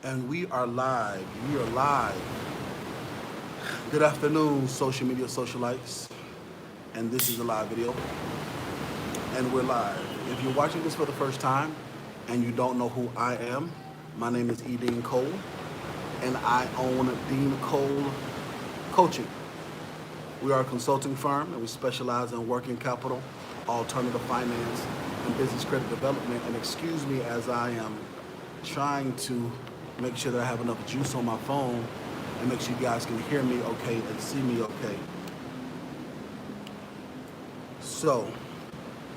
And we are live. We are live. Good afternoon, social media socialites. And this is a live video. And we're live. If you're watching this for the first time and you don't know who I am, my name is E.DeanCole, and I own E.DeanCole Coaching. We are a consulting firm, and we specialize in working capital, alternative finance, and business credit development. And excuse me as I am trying to make sure that I have enough juice on my phone and make sure you guys can hear me okay and see me okay. So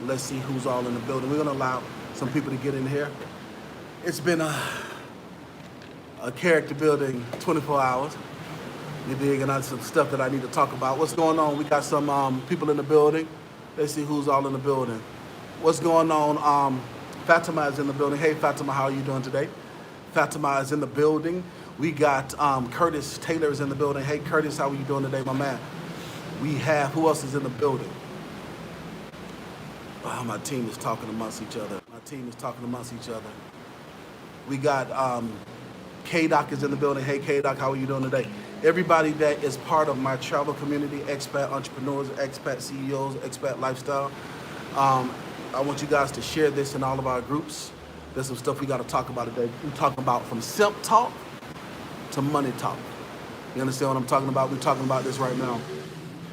let's see who's all in the building. We're gonna allow some people to get in here. It's been a character building 24 hours. You dig? And that's some stuff that I need to talk about. What's going on? We got some people in the building. Let's see who's all in the building. What's going on? Fatima is in the building. Hey Fatima, how are you doing today? Fatima is in the building. We got Curtis Taylor is in the building. Hey Curtis, how are you doing today, my man? We have, who else is in the building? Oh, my team is talking amongst each other. We got K-Doc is in the building. Hey K-Doc, how are you doing today? Everybody that is part of my travel community, expat entrepreneurs, expat CEOs, expat lifestyle. I want you guys to share this in all of our groups. There's some stuff we got to talk about today. We're talking about from Simp Talk to Money Talk. You understand what I'm talking about? We're talking about this right now.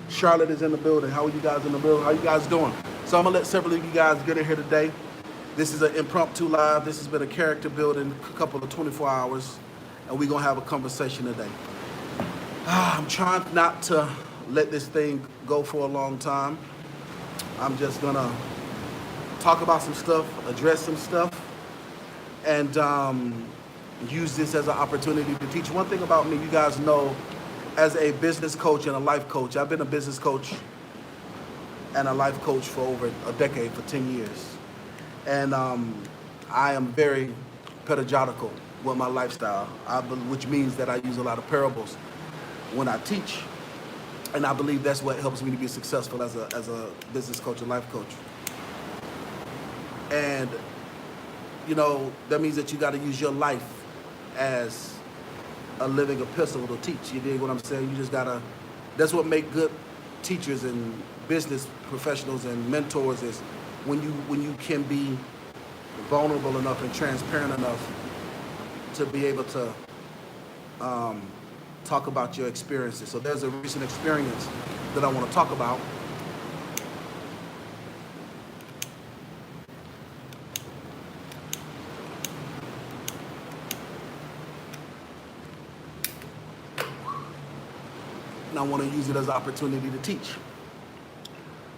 Charlotte is in the building. How are you guys in the building? How you guys doing? So I'm going to let several of you guys get in here today. This is an impromptu live. This has been a character building, a couple of 24 hours, and we're going to have a conversation today. I'm trying not to let this thing go for a long time. I'm just going to talk about some stuff, address some stuff, and use this as an opportunity to teach. One thing about me, you guys know, as a business coach and a life coach, I've been a business coach and a life coach for over a decade, for 10 years. And I am very pedagogical with my lifestyle, which means that I use a lot of parables when I teach. And I believe that's what helps me to be successful as a business coach and life coach. And, you know, that means that you got to use your life as a living epistle to teach. You dig what I'm saying? You just got to, that's what make good teachers and business professionals and mentors, is when you can be vulnerable enough and transparent enough to be able to talk about your experiences. So there's a recent experience that I want to talk about. And I want to use it as an opportunity to teach.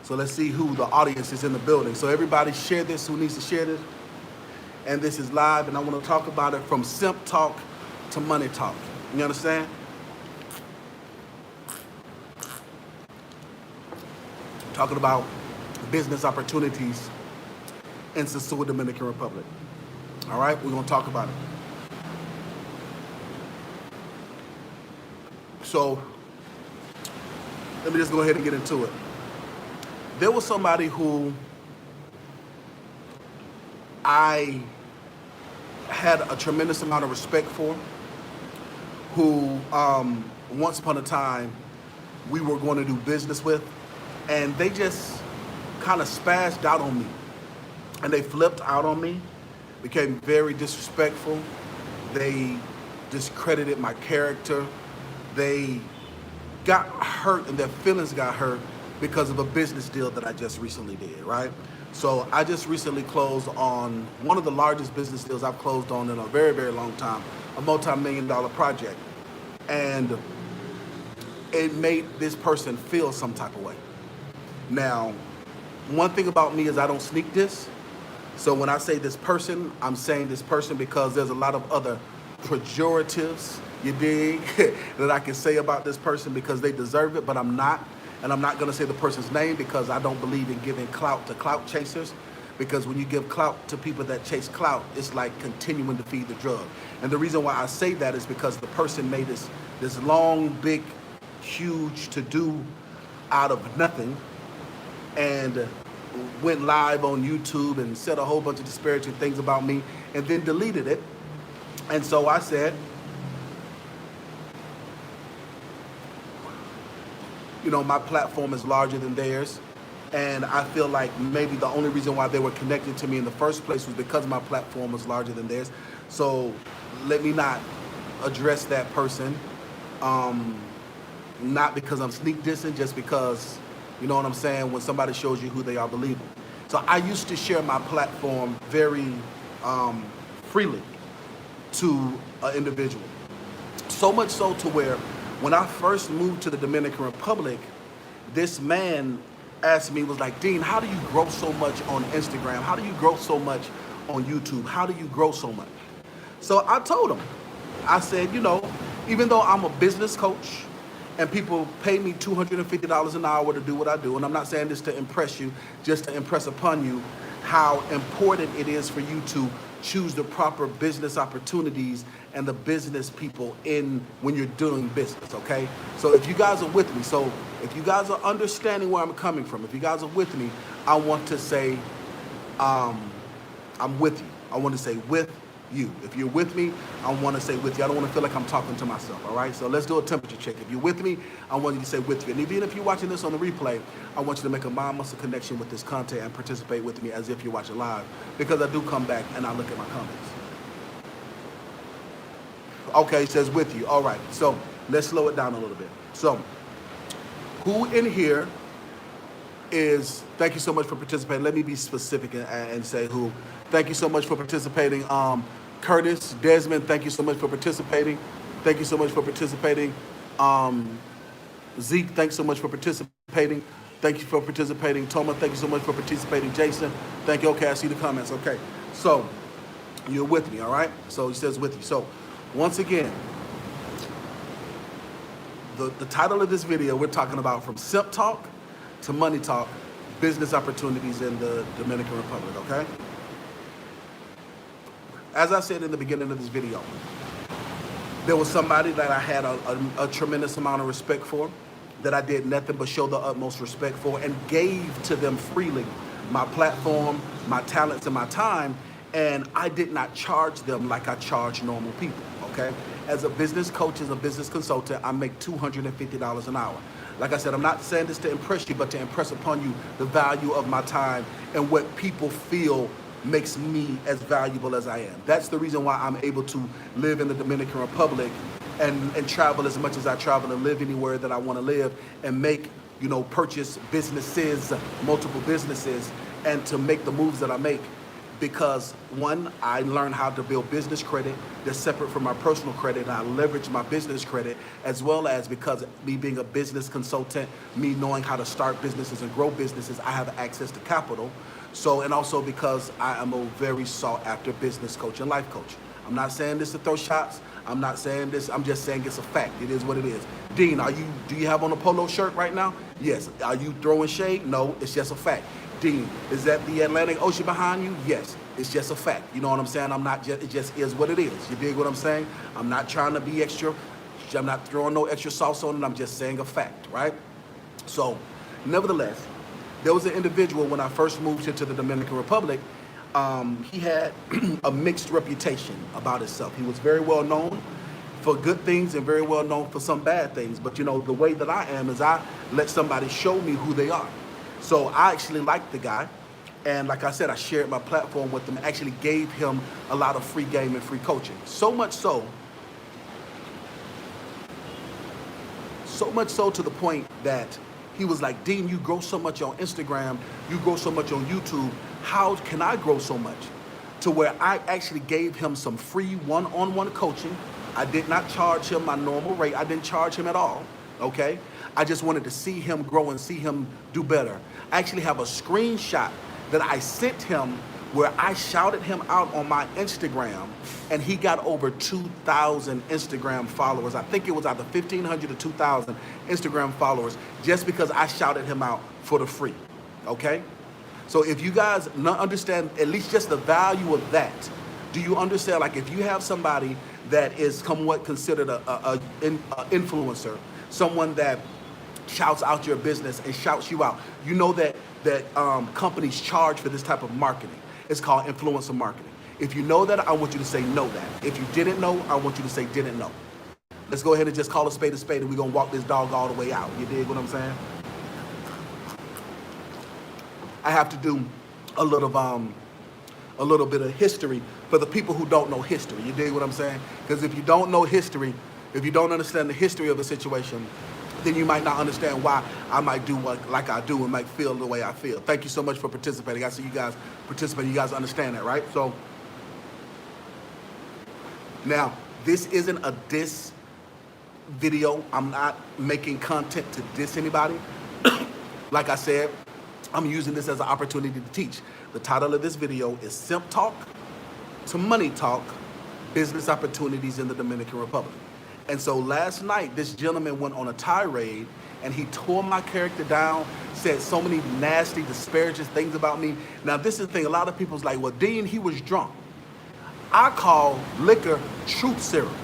So let's see who the audience is in the building. So everybody share this, who needs to share this. And this is live, and I want to talk about it from Simp Talk to Money Talk. You understand? Talking about business opportunities in SOSUA Dominican Republic. All right, we're going to talk about it. So let me just go ahead and get into it. There was somebody who I had a tremendous amount of respect for, who once upon a time we were going to do business with, and they just kind of spazzed out on me, and they flipped out on me, became very disrespectful. They discredited my character. They got hurt, and their feelings got hurt because of a business deal that I just recently did, right? So I just recently closed on one of the largest business deals I've closed on in a very, very long time, a multi-million-dollar project. And it made this person feel some type of way. Now, one thing about me is I don't sneak this. So when I say this person, I'm saying this person because there's a lot of other pejoratives, you dig, that I can say about this person because they deserve it, but I'm not. And I'm not going to say the person's name because I don't believe in giving clout to clout chasers. Because when you give clout to people that chase clout, it's like continuing to feed the drug. And the reason why I say that is because the person made this long, big, huge to-do out of nothing, and went live on YouTube and said a whole bunch of disparaging things about me, and then deleted it And so I said, you know, my platform is larger than theirs. And I feel like maybe the only reason why they were connected to me in the first place was because my platform was larger than theirs. So let me not address that person. Not because I'm sneak dissing, just because, you know what I'm saying, when somebody shows you who they are, believe them. So I used to share my platform very freely to an individual. So much so to where when I first moved to the Dominican Republic, this man asked me, was like, Dean, how do you grow so much on Instagram? How do you grow so much on YouTube? How do you grow so much? So I told him, I said, you know, even though I'm a business coach and people pay me $250 an hour to do what I do, and I'm not saying this to impress you, just to impress upon you how important it is for you to choose the proper business opportunities and the business people in when you're doing business, okay? So if you guys are with me, so if you guys are understanding where I'm coming from, if you guys are with me, I want to say, I'm with you. I want to say with you. If you're with me, I want to say with you. I don't want to feel like I'm talking to myself, all right? So let's do a temperature check. If you're with me, I want you to say with you. And even if you're watching this on the replay, I want you to make a mind-muscle connection with this content and participate with me as if you're watching live, because I do come back and I look at my comments. Okay, it says with you. All right, so let's slow it down a little bit. So who in here is, thank you so much for participating. Let me be specific and say who. Thank you so much for participating. Curtis, Desmond, thank you so much for participating. Thank you so much for participating. Zeke, thanks so much for participating. Thank you for participating. Toma, thank you so much for participating. Jason, thank you. Okay, I see the comments. Okay, so you're with me, all right? So he says with you. So once again, the title of this video, we're talking about from Simp Talk to Money Talk, business opportunities in the Dominican Republic, okay? As I said in the beginning of this video, there was somebody that I had a tremendous amount of respect for, that I did nothing but show the utmost respect for and gave to them freely my platform, my talents, and my time, and I did not charge them like I charge normal people, okay? As a business coach, as a business consultant, I make $250 an hour. Like I said, I'm not saying this to impress you, but to impress upon you the value of my time and what people feel makes me as valuable as I am. That's the reason why I'm able to live in the Dominican Republic and travel as much as I travel and live anywhere that I want to live and make, you know, purchase businesses, multiple businesses, and to make the moves that I make. Because one, I learned how to build business credit that's separate from my personal credit, and I leverage my business credit, as well as because me being a business consultant, me knowing how to start businesses and grow businesses, I have access to capital. So, and also because I am a very sought after business coach and life coach. I'm not saying this to throw shots. I'm not saying this, I'm just saying it's a fact. It is what it is. Dean, do you have on a polo shirt right now? Yes. Are you throwing shade? No, it's just a fact. Dean, is that the Atlantic Ocean behind you? Yes, it's just a fact. You know what I'm saying? It just is what it is. You dig what I'm saying? I'm not trying to be extra. I'm not throwing no extra sauce on it. I'm just saying a fact, right? So, nevertheless, there was an individual when I first moved here to the Dominican Republic. He had a mixed reputation about himself. He was very well known for good things and very well known for some bad things. But you know, the way that I am is I let somebody show me who they are. So I actually liked the guy. And like I said, I shared my platform with him, actually gave him a lot of free game and free coaching. So much so to the point that he was like, Dean, you grow so much on Instagram, you grow so much on YouTube, how can I grow so much? To where I actually gave him some free one-on-one coaching. I did not charge him my normal rate. I didn't charge him at all, okay? I just wanted to see him grow and see him do better. I actually have a screenshot that I sent him where I shouted him out on my Instagram, and he got over 2,000 Instagram followers. I think it was either 1,500 or 2,000 Instagram followers just because I shouted him out for the free, okay? So if you guys not understand at least just the value of that, do you understand, like if you have somebody that is somewhat considered a influencer, someone that shouts out your business and shouts you out, you know that companies charge for this type of marketing. It's called influencer marketing. If you know that, I want you to say know that. If you didn't know, I want you to say didn't know. Let's go ahead and just call a spade, and we're going to walk this dog all the way out. You dig what I'm saying? I have to do a little bit of history for the people who don't know history. You dig what I'm saying? Because if you don't know history, if you don't understand the history of a situation, then you might not understand why I might do like I do and might feel the way I feel. Thank you so much for participating. I see you guys participating. You guys understand that, right? So now, this isn't a diss video. I'm not making content to diss anybody. Like I said, I'm using this as an opportunity to teach. The title of this video is Simp Talk to Money Talk, Business Opportunities in the Dominican Republic. And so last night, this gentleman went on a tirade and he tore my character down, said so many nasty, disparaging things about me. Now, this is the thing. A lot of people's like, well, Dean, he was drunk. I call liquor truth serum.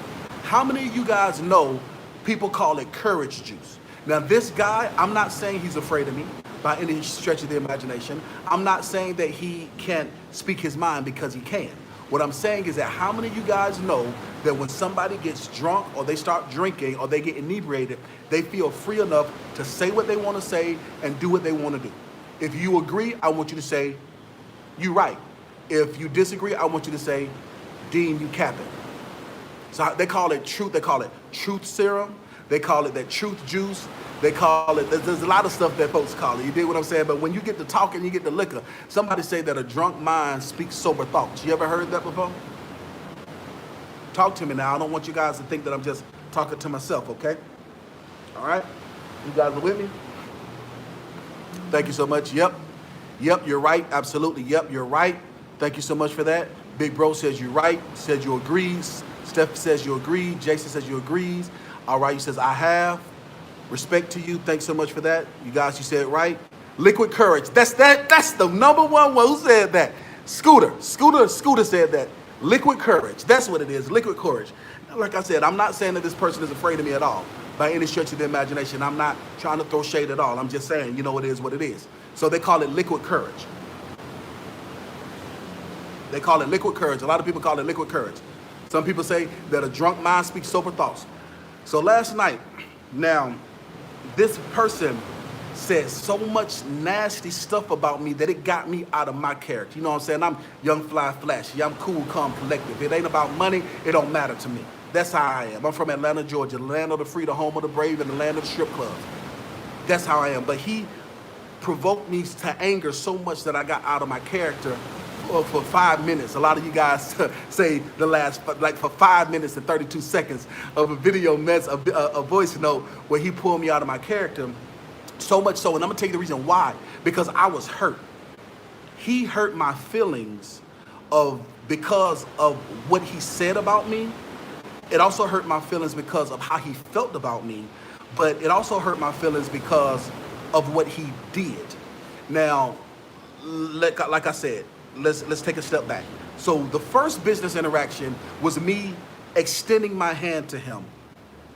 How many of you guys know people call it courage juice? Now, this guy, I'm not saying he's afraid of me by any stretch of the imagination. I'm not saying that he can't speak his mind, because he can. What I'm saying is that how many of you guys know that when somebody gets drunk or they start drinking or they get inebriated, they feel free enough to say what they want to say and do what they want to do? If you agree, I want you to say, you're right. If you disagree, I want you to say, Dean, you capping. So they call it truth. They call it truth serum. They call it that truth juice. They call it, there's a lot of stuff that folks call it. You dig what I'm saying? But when you get to talking, you get to liquor. Somebody say that a drunk mind speaks sober thoughts. You ever heard that before? Talk to me now. I don't want you guys to think that I'm just talking to myself, okay? All right? You guys are with me? Thank you so much. Yep, you're right. Absolutely. Yep, you're right. Thank you so much for that. Big Bro says you're right. Says you agrees. Steph says you agree. Jason says you agrees. All right, you says I have. Respect to you. Thanks so much for that. You guys, you said right. Liquid courage. That's the number one who said that. Scooter said that. Liquid courage. That's what it is. Liquid courage. Like I said, I'm not saying that this person is afraid of me at all by any stretch of the imagination. I'm not trying to throw shade at all. I'm just saying, you know, it is what it is. So they call it liquid courage. They call it liquid courage. A lot of people call it liquid courage. Some people say that a drunk mind speaks sober thoughts. So last night, now, this person said so much nasty stuff about me that it got me out of my character. You know what I'm saying? I'm young, fly, flashy. I'm cool, calm, collective. It ain't about money. It don't matter to me. That's how I am. I'm from Atlanta, Georgia, the land of the free, the home of the brave, and the land of the strip clubs. That's how I am. But he provoked me to anger so much that I got out of my character for 5 minutes. A lot of you guys say the last, like for 5 minutes and 32 seconds of a video a voice note where he pulled me out of my character. So much so, and I'm gonna tell you the reason why. Because I was hurt. He hurt my feelings because of what he said about me. It also hurt my feelings because of how he felt about me. But it also hurt my feelings because of what he did. Now, like I said, let's take a step back. So the first business interaction was me extending my hand to him.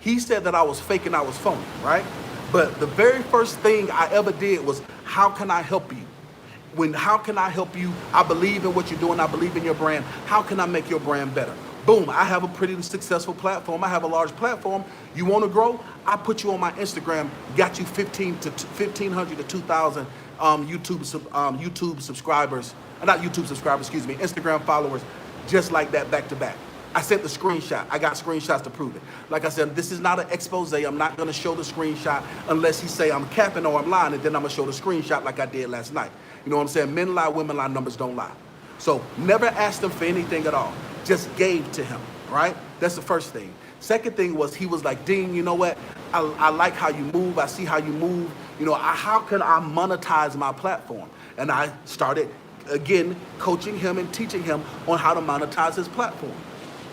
He said that I was fake and I was phony, right? But the very first thing I ever did was, how can I help you? How can I help you? I believe in what you're doing. I believe in your brand. How can I make your brand better? Boom, I have a pretty successful platform. I have a large platform. You want to grow? I put you on my Instagram, got you 1,500 to 2,000 YouTube subscribers. Not YouTube subscribers, excuse me, Instagram followers, just like that, back to back. I sent the screenshot. I got screenshots to prove it. Like I said, this is not an expose. I'm not going to show the screenshot unless he say I'm capping or I'm lying, and then I'm going to show the screenshot like I did last night. You know what I'm saying? Men lie, women lie, numbers don't lie. So never asked him for anything at all. Just gave to him, right? That's the first thing. Second thing was, he was like, Dean, you know what? I like how you move. I see how you move. You know, how can I monetize my platform? And I started, again, coaching him and teaching him on how to monetize his platform.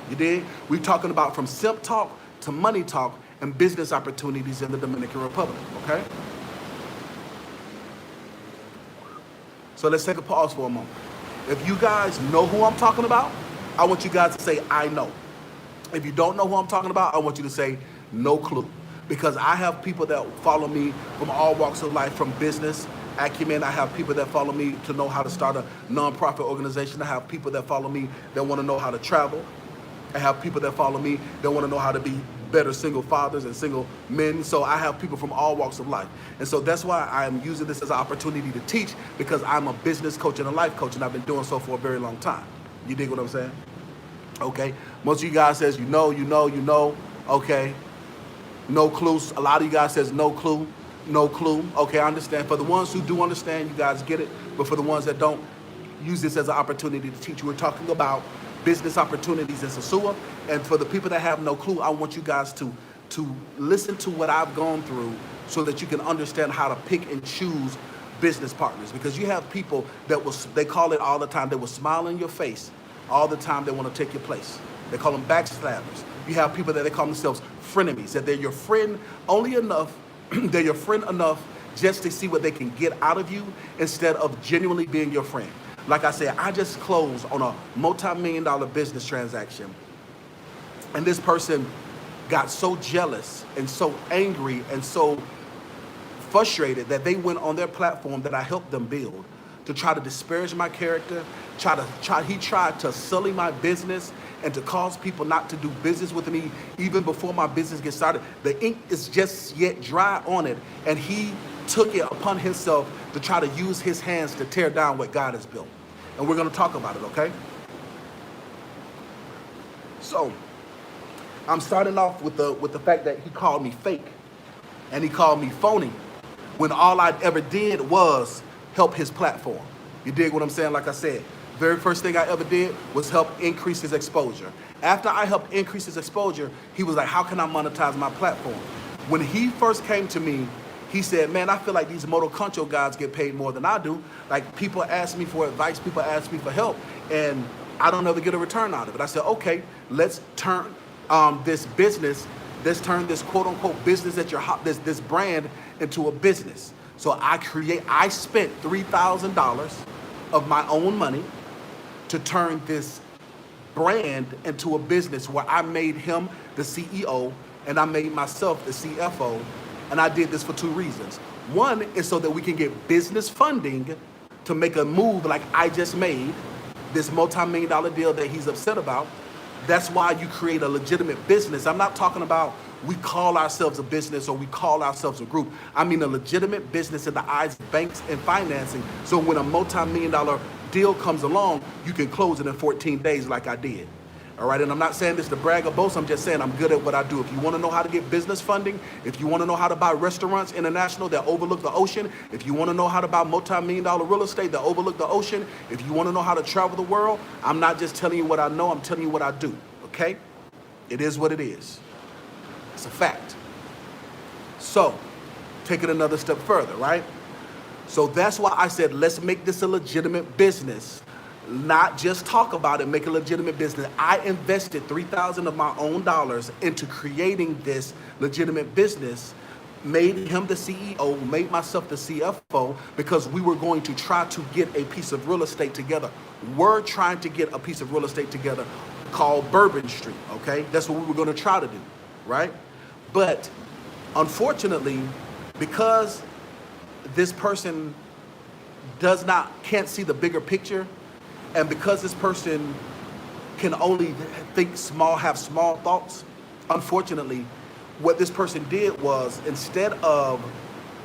You did? We're talking about from Simp Talk to Money Talk and business opportunities in the Dominican Republic, okay? So let's take a pause for a moment. If you guys know who I'm talking about, I want you guys to say, I know. If you don't know who I'm talking about, I want you to say, no clue. Because I have people that follow me from all walks of life, from business acumen. I have people that follow me to know how to start a nonprofit organization. I have people that follow me that want to know how to travel. I have people that follow me that want to know how to be better single fathers and single men. So I have people from all walks of life. And so that's why I'm using this as an opportunity to teach, because I'm a business coach and a life coach, and I've been doing so for a very long time. You dig what I'm saying? Okay. Most of you guys says, you know. Okay. No clues. A lot of you guys says no clue. Okay, I understand. For the ones who do understand, you guys get it. But for the ones that don't, use this as an opportunity to teach. We're talking about business opportunities in SOSUA. And for the people that have no clue, I want you guys to listen to what I've gone through so that you can understand how to pick and choose business partners. Because you have people that they call it all the time, they will smile in your face all the time. They want to take your place. They call them backstabbers. You have people that they call themselves frenemies, that they're your friend only enough, they're your friend enough just to see what they can get out of you instead of genuinely being your friend. Like I said, I just closed on a multi-million-dollar business transaction. And this person got so jealous and so angry and so frustrated that they went on their platform that I helped them build to try to disparage my character, he tried to sully my business and to cause people not to do business with me even before my business gets started. The ink is just yet dry on it, and he took it upon himself to try to use his hands to tear down what God has built. And we're gonna talk about it, okay? So, I'm starting off with the fact that he called me fake and he called me phony when all I ever did was help his platform. You dig what I'm saying? Like I said, very first thing I ever did was help increase his exposure. After I helped increase his exposure, he was like, how can I monetize my platform? When he first came to me, he said, man, I feel like these moto concho guys get paid more than I do. Like, people ask me for advice, people ask me for help, and I don't ever get a return out of it. I said, okay, let's turn this quote unquote business that this brand into a business. So I spent $3,000 of my own money to turn this brand into a business where I made him the CEO and I made myself the CFO. And I did this for two reasons. One is so that we can get business funding to make a move like I just made, this multi-million-dollar deal that he's upset about. That's why you create a legitimate business. I'm not talking about we call ourselves a business or we call ourselves a group. I mean a legitimate business in the eyes of banks and financing. So when a multi-million-dollar deal comes along, you can close it in 14 days like I did. All right, and I'm not saying this to brag or boast. I'm just saying I'm good at what I do. If you want to know how to get business funding, if you want to know how to buy restaurants international that overlook the ocean, if you want to know how to buy multi-million-dollar real estate that overlook the ocean, if you want to know how to travel the world, I'm not just telling you what I know, I'm telling you what I do, okay? It is what it is. It's a fact. So, take it another step further, right? So that's why I said, let's make this a legitimate business. Not just talk about it, make a legitimate business. I invested $3,000 of my own dollars into creating this legitimate business, made him the CEO, made myself the CFO, because we were going to try to get a piece of real estate together. We're trying to get a piece of real estate together called Bourbon Street, okay? That's what we were going to try to do, right? But unfortunately, because this person can't see the bigger picture, and because this person can only think small, have small thoughts, unfortunately, what this person did was, instead of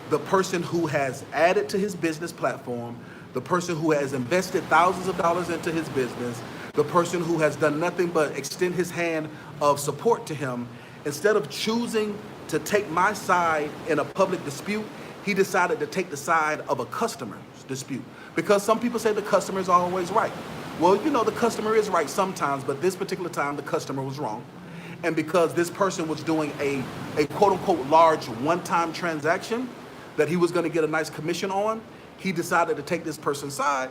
the person who has added to his business platform, the person who has invested thousands of dollars into his business, the person who has done nothing but extend his hand of support to him, instead of choosing to take my side in a public dispute, he decided to take the side of a customer's dispute. Because some people say the customer is always right. Well, you know, the customer is right sometimes, but this particular time the customer was wrong. And because this person was doing a quote unquote large one-time transaction that he was going to get a nice commission on, he decided to take this person's side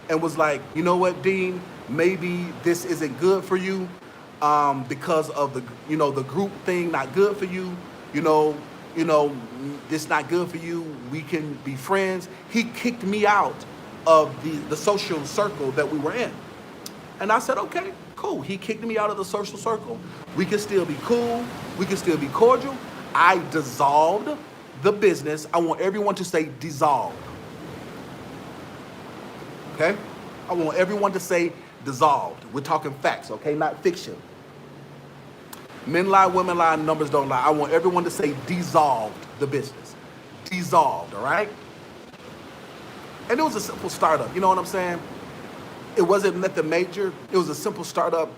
and was like, you know what, Dean, maybe this isn't good for you because of the group thing, not good for you, this not good for you, we can be friends. He kicked me out of the social circle that we were in. And I said, okay, cool. He kicked me out of the social circle. We can still be cool. We can still be cordial. I dissolved the business. I want everyone to say dissolved. okay? I want everyone to say dissolved. We're talking facts, okay, not fiction. Men lie, women lie, numbers don't lie. I want everyone to say dissolved the business. Dissolved, all right? And it was a simple startup, you know what I'm saying? It wasn't nothing major. It was a simple startup.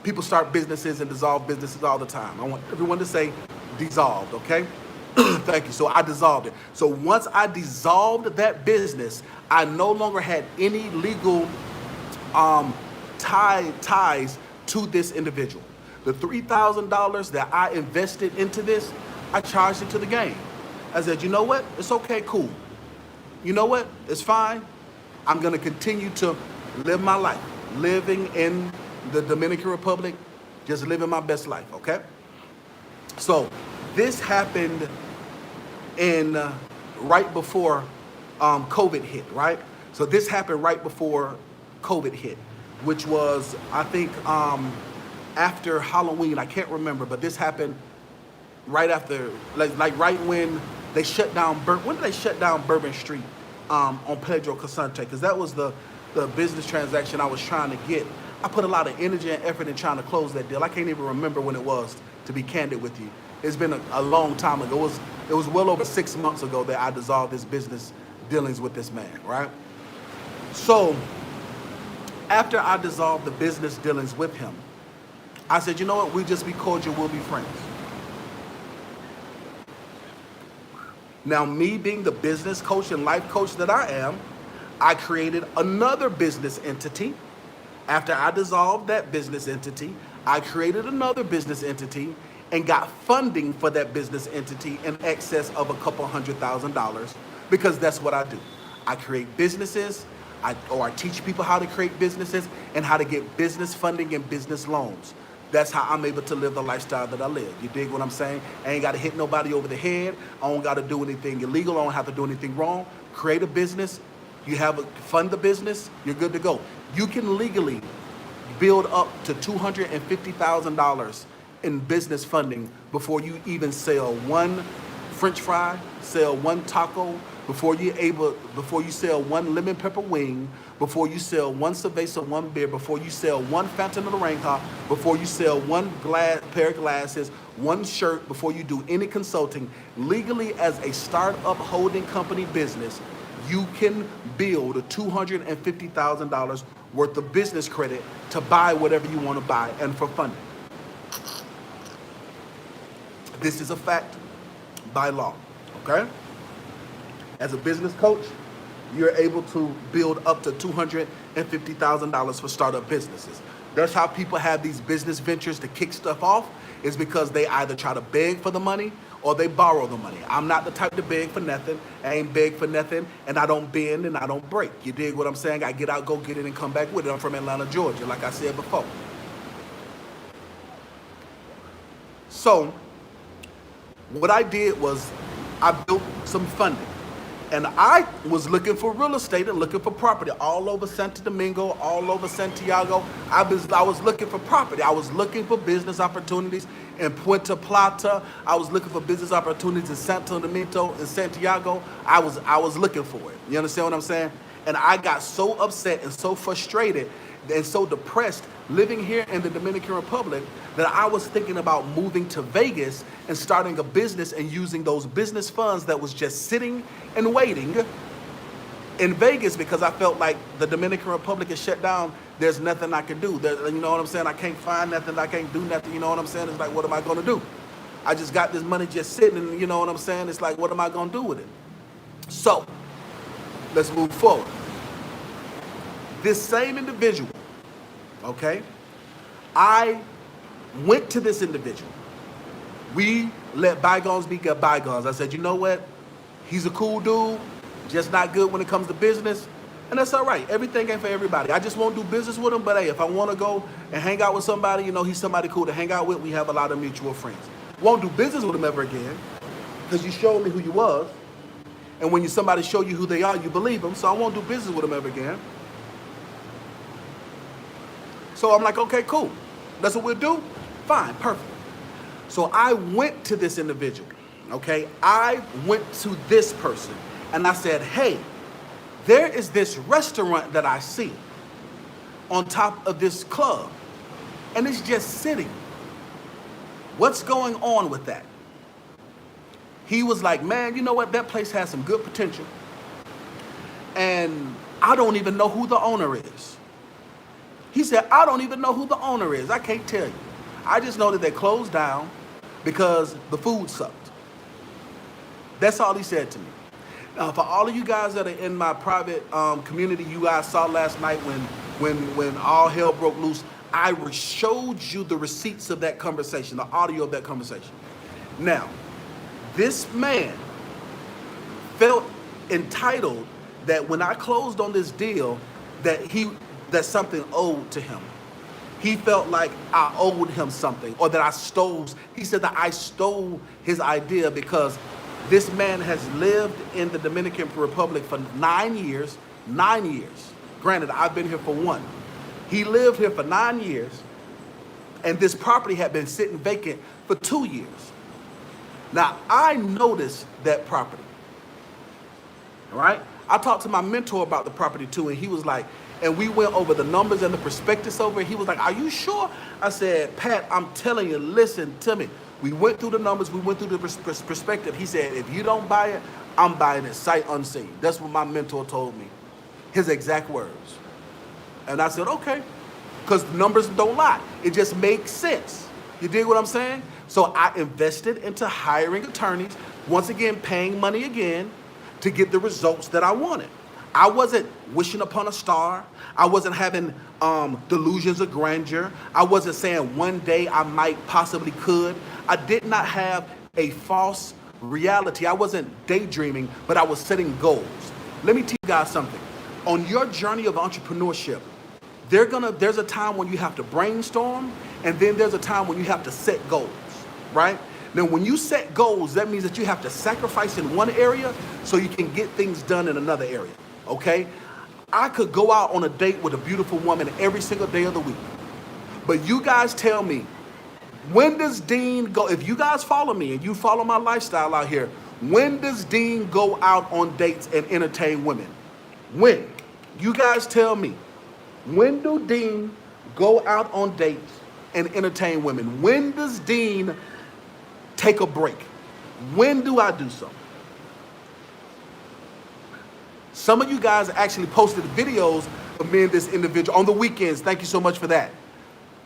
People start businesses and dissolve businesses all the time. I want everyone to say dissolved, okay? Thank you. So I dissolved it. So once I dissolved that business, I no longer had any legal ties to this individual. The $3,000 that I invested into this, I charged it to the game. I said, you know what? It's okay, cool. You know what? It's fine. I'm going to continue to live my life, living in the Dominican Republic, just living my best life, okay? So this happened in right before COVID hit, right? So this happened right before COVID hit, which was, I think, after Halloween. I can't remember, but this happened right after, like right when they shut down, when did they shut down Bourbon Street on Pedro Casante? Because that was the business transaction I was trying to get. I put a lot of energy and effort in trying to close that deal. I can't even remember when it was, to be candid with you. It's been a long time ago. It was well over 6 months ago that I dissolved this business dealings with this man, right? So after I dissolved the business dealings with him, I said, you know what, we just be cordial, we'll be friends. Now, me being the business coach and life coach that I am, I created another business entity. After I dissolved that business entity, I created another business entity and got funding for that business entity in excess of a couple $100,000, because that's what I do. I create businesses, I teach people how to create businesses and how to get business funding and business loans. That's how I'm able to live the lifestyle that I live. You dig what I'm saying? I ain't got to hit nobody over the head. I don't got to do anything illegal. I don't have to do anything wrong. Create a business. Fund the business. You're good to go. You can legally build up to $250,000 in business funding before you even sell one French fry, sell one taco, before you sell one lemon pepper wing, before you sell one cerveza, one beer, before you sell one Fanta Naranja, before you sell one pair of glasses, one shirt, before you do any consulting. Legally, as a startup holding company business, you can build $250,000 worth of business credit to buy whatever you want to buy and for funding. This is a fact by law, okay? As a business coach, you're able to build up to $250,000 for startup businesses. That's how people have these business ventures to kick stuff off, is because they either try to beg for the money or they borrow the money. I'm not the type to beg for nothing. I ain't beg for nothing, and I don't bend and I don't break. You dig what I'm saying? I get out, go get it, and come back with it. I'm from Atlanta, Georgia, like I said before. So what I did was I built some funding. And I was looking for real estate and looking for property all over Santo Domingo, all over Santiago. I was looking for property. I was looking for business opportunities in Puerto Plata. I was looking for business opportunities in Santo Domingo and Santiago. I was looking for it. You understand what I'm saying? And I got so upset and so frustrated and so depressed living here in the Dominican Republic that I was thinking about moving to Vegas and starting a business and using those business funds that was just sitting and waiting in Vegas, because I felt like the Dominican Republic is shut down. There's nothing I can do. You know what I'm saying? I can't find nothing. I can't do nothing. You know what I'm saying? It's like, what am I going to do? I just got this money just sitting, and you know what I'm saying? It's like, what am I going to do with it? So let's move forward. This same individual, okay, I went to this individual. We let bygones be bygones. I said, you know what? He's a cool dude, just not good when it comes to business. And that's all right. Everything ain't for everybody. I just won't do business with him. But hey, if I want to go and hang out with somebody, you know, he's somebody cool to hang out with. We have a lot of mutual friends. Won't do business with him ever again, because you showed me who you was. And when somebody show you who they are, you believe them. So I won't do business with him ever again. So I'm like, okay, cool. That's what we'll do? Fine, perfect. So I went to this individual, okay? I went to this person and I said, hey, there is this restaurant that I see on top of this club, and it's just sitting. What's going on with that? He was like, man, you know what? That place has some good potential. And I don't even know who the owner is. He said, I don't even know who the owner is. I can't tell you. I just know that they closed down because the food sucked. That's all he said to me. Now, for all of you guys that are in my private community, you guys saw last night when all hell broke loose, I showed you the receipts of that conversation, the audio of that conversation. Now, this man felt entitled that when I closed on this deal, that something owed to him. He felt like I owed him something, or that I stole. He said that I stole his idea because this man has lived in the Dominican Republic for 9 years. 9 years. Granted, I've been here for 1. He lived here for 9 years, and this property had been sitting vacant for 2 years. Now, I noticed that property, all right? I talked to my mentor about the property too, and he was like, and we went over the numbers and the prospectus over it. He was like, are you sure? I said, Pat, I'm telling you, listen to me. We went through the numbers, we went through the perspective. He said, if you don't buy it, I'm buying it sight unseen. That's what my mentor told me, his exact words. And I said, okay, because numbers don't lie. It just makes sense. You dig what I'm saying? So I invested into hiring attorneys, once again, paying money again to get the results that I wanted. I wasn't wishing upon a star. I wasn't having delusions of grandeur. I wasn't saying one day I might possibly could. I did not have a false reality. I wasn't daydreaming, but I was setting goals. Let me tell you guys something. On your journey of entrepreneurship, there's a time when you have to brainstorm, and then there's a time when you have to set goals, right? Now, when you set goals, that means that you have to sacrifice in one area so you can get things done in another area, okay? I could go out on a date with a beautiful woman every single day of the week. But you guys tell me, when does Dean go, if you guys follow me and you follow my lifestyle out here, when does Dean go out on dates and entertain women? When? You guys tell me. When do Dean go out on dates and entertain women? When does Dean take a break? When do I do so? Some of you guys actually posted videos of me and this individual on the weekends. Thank you so much for that.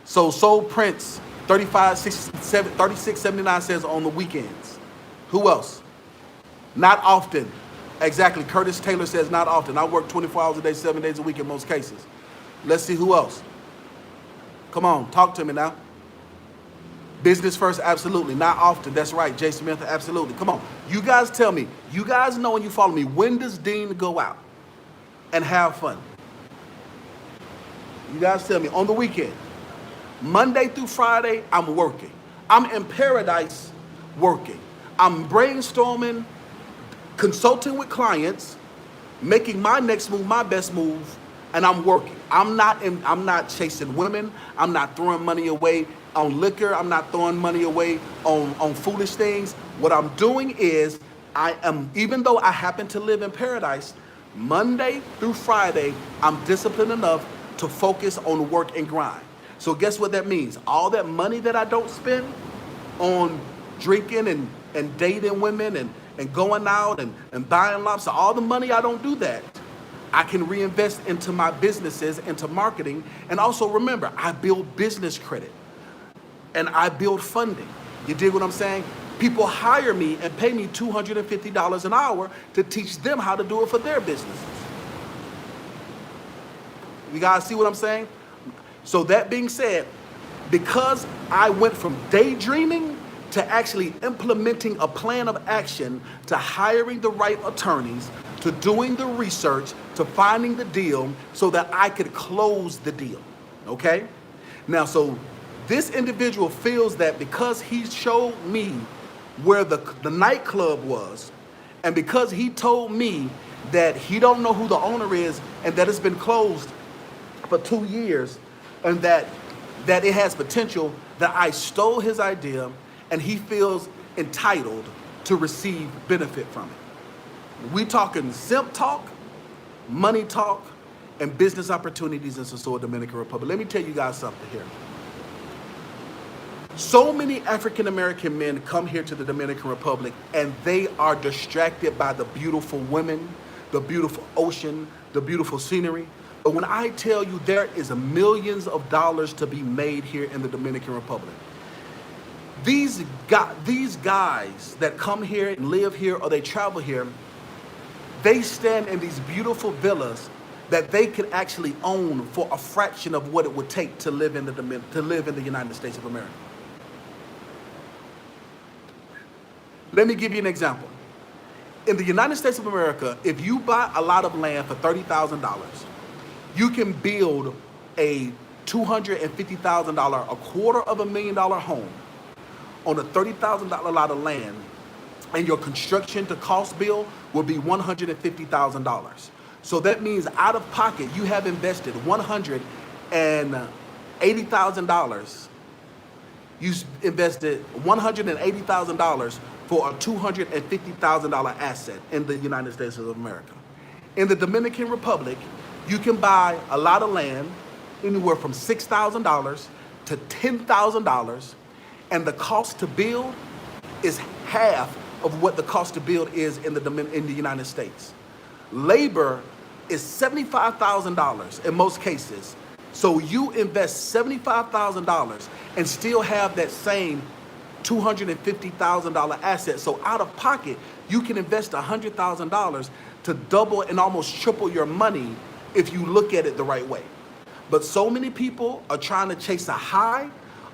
So Soul Prince 3679 says on the weekends. Who else? Not often. Exactly. Curtis Taylor says not often. I work 24 hours a day, 7 days a week in most cases. Let's see who else. Come on, talk to me now. Business first, absolutely. Not often. That's right. Jay Smith, absolutely. Come on. You guys tell me. You guys know and you follow me. When does Dean go out and have fun? You guys tell me. On the weekend. Monday through Friday, I'm working. I'm in paradise working. I'm brainstorming, consulting with clients, making my next move, my best move, and I'm working. I'm not chasing women. I'm not throwing money away on liquor. I'm not throwing money away on foolish things. What I'm doing is even though I happen to live in paradise, Monday through Friday, I'm disciplined enough to focus on work and grind. So guess what that means? All that money that I don't spend on drinking and dating women and going out and buying lobster, all the money I don't do that. I can reinvest into my businesses, into marketing. And also remember, I build business credit and I build funding. You dig what I'm saying? People hire me and pay me $250 an hour to teach them how to do it for their businesses. You guys see what I'm saying? So that being said, because I went from daydreaming to actually implementing a plan of action, to hiring the right attorneys, to doing the research, to finding the deal so that I could close the deal, okay? Now, so this individual feels that because he showed me where the nightclub was, and because he told me that he don't know who the owner is and that it's been closed for 2 years and that it has potential, that I stole his idea and he feels entitled to receive benefit from it. We talking Simp Talk, money talk, and business opportunities in SOSUA Dominican Republic. Let me tell you guys something here. So many African American men come here to the Dominican Republic and they are distracted by the beautiful women, the beautiful ocean, the beautiful scenery. But when I tell you there is millions of dollars to be made here in the Dominican Republic, these guys that come here and live here or they travel here, they stand in these beautiful villas that they could actually own for a fraction of what it would take to live in the United States of America. Let me give you an example. In the United States of America, if you buy a lot of land for $30,000, you can build a $250,000, $250,000 home on a $30,000 lot of land, and your construction to cost bill will be $150,000. So that means out of pocket, you have invested $180,000. You invested $180,000 for a $250,000 asset in the United States of America. In the Dominican Republic, you can buy a lot of land anywhere from $6,000 to $10,000, and the cost to build is half of what the cost to build is in the United States. Labor is $75,000 in most cases. So you invest $75,000 and still have that same $250,000 asset. So out of pocket, you can invest $100,000 to double and almost triple your money if you look at it the right way. But so many people are trying to chase a high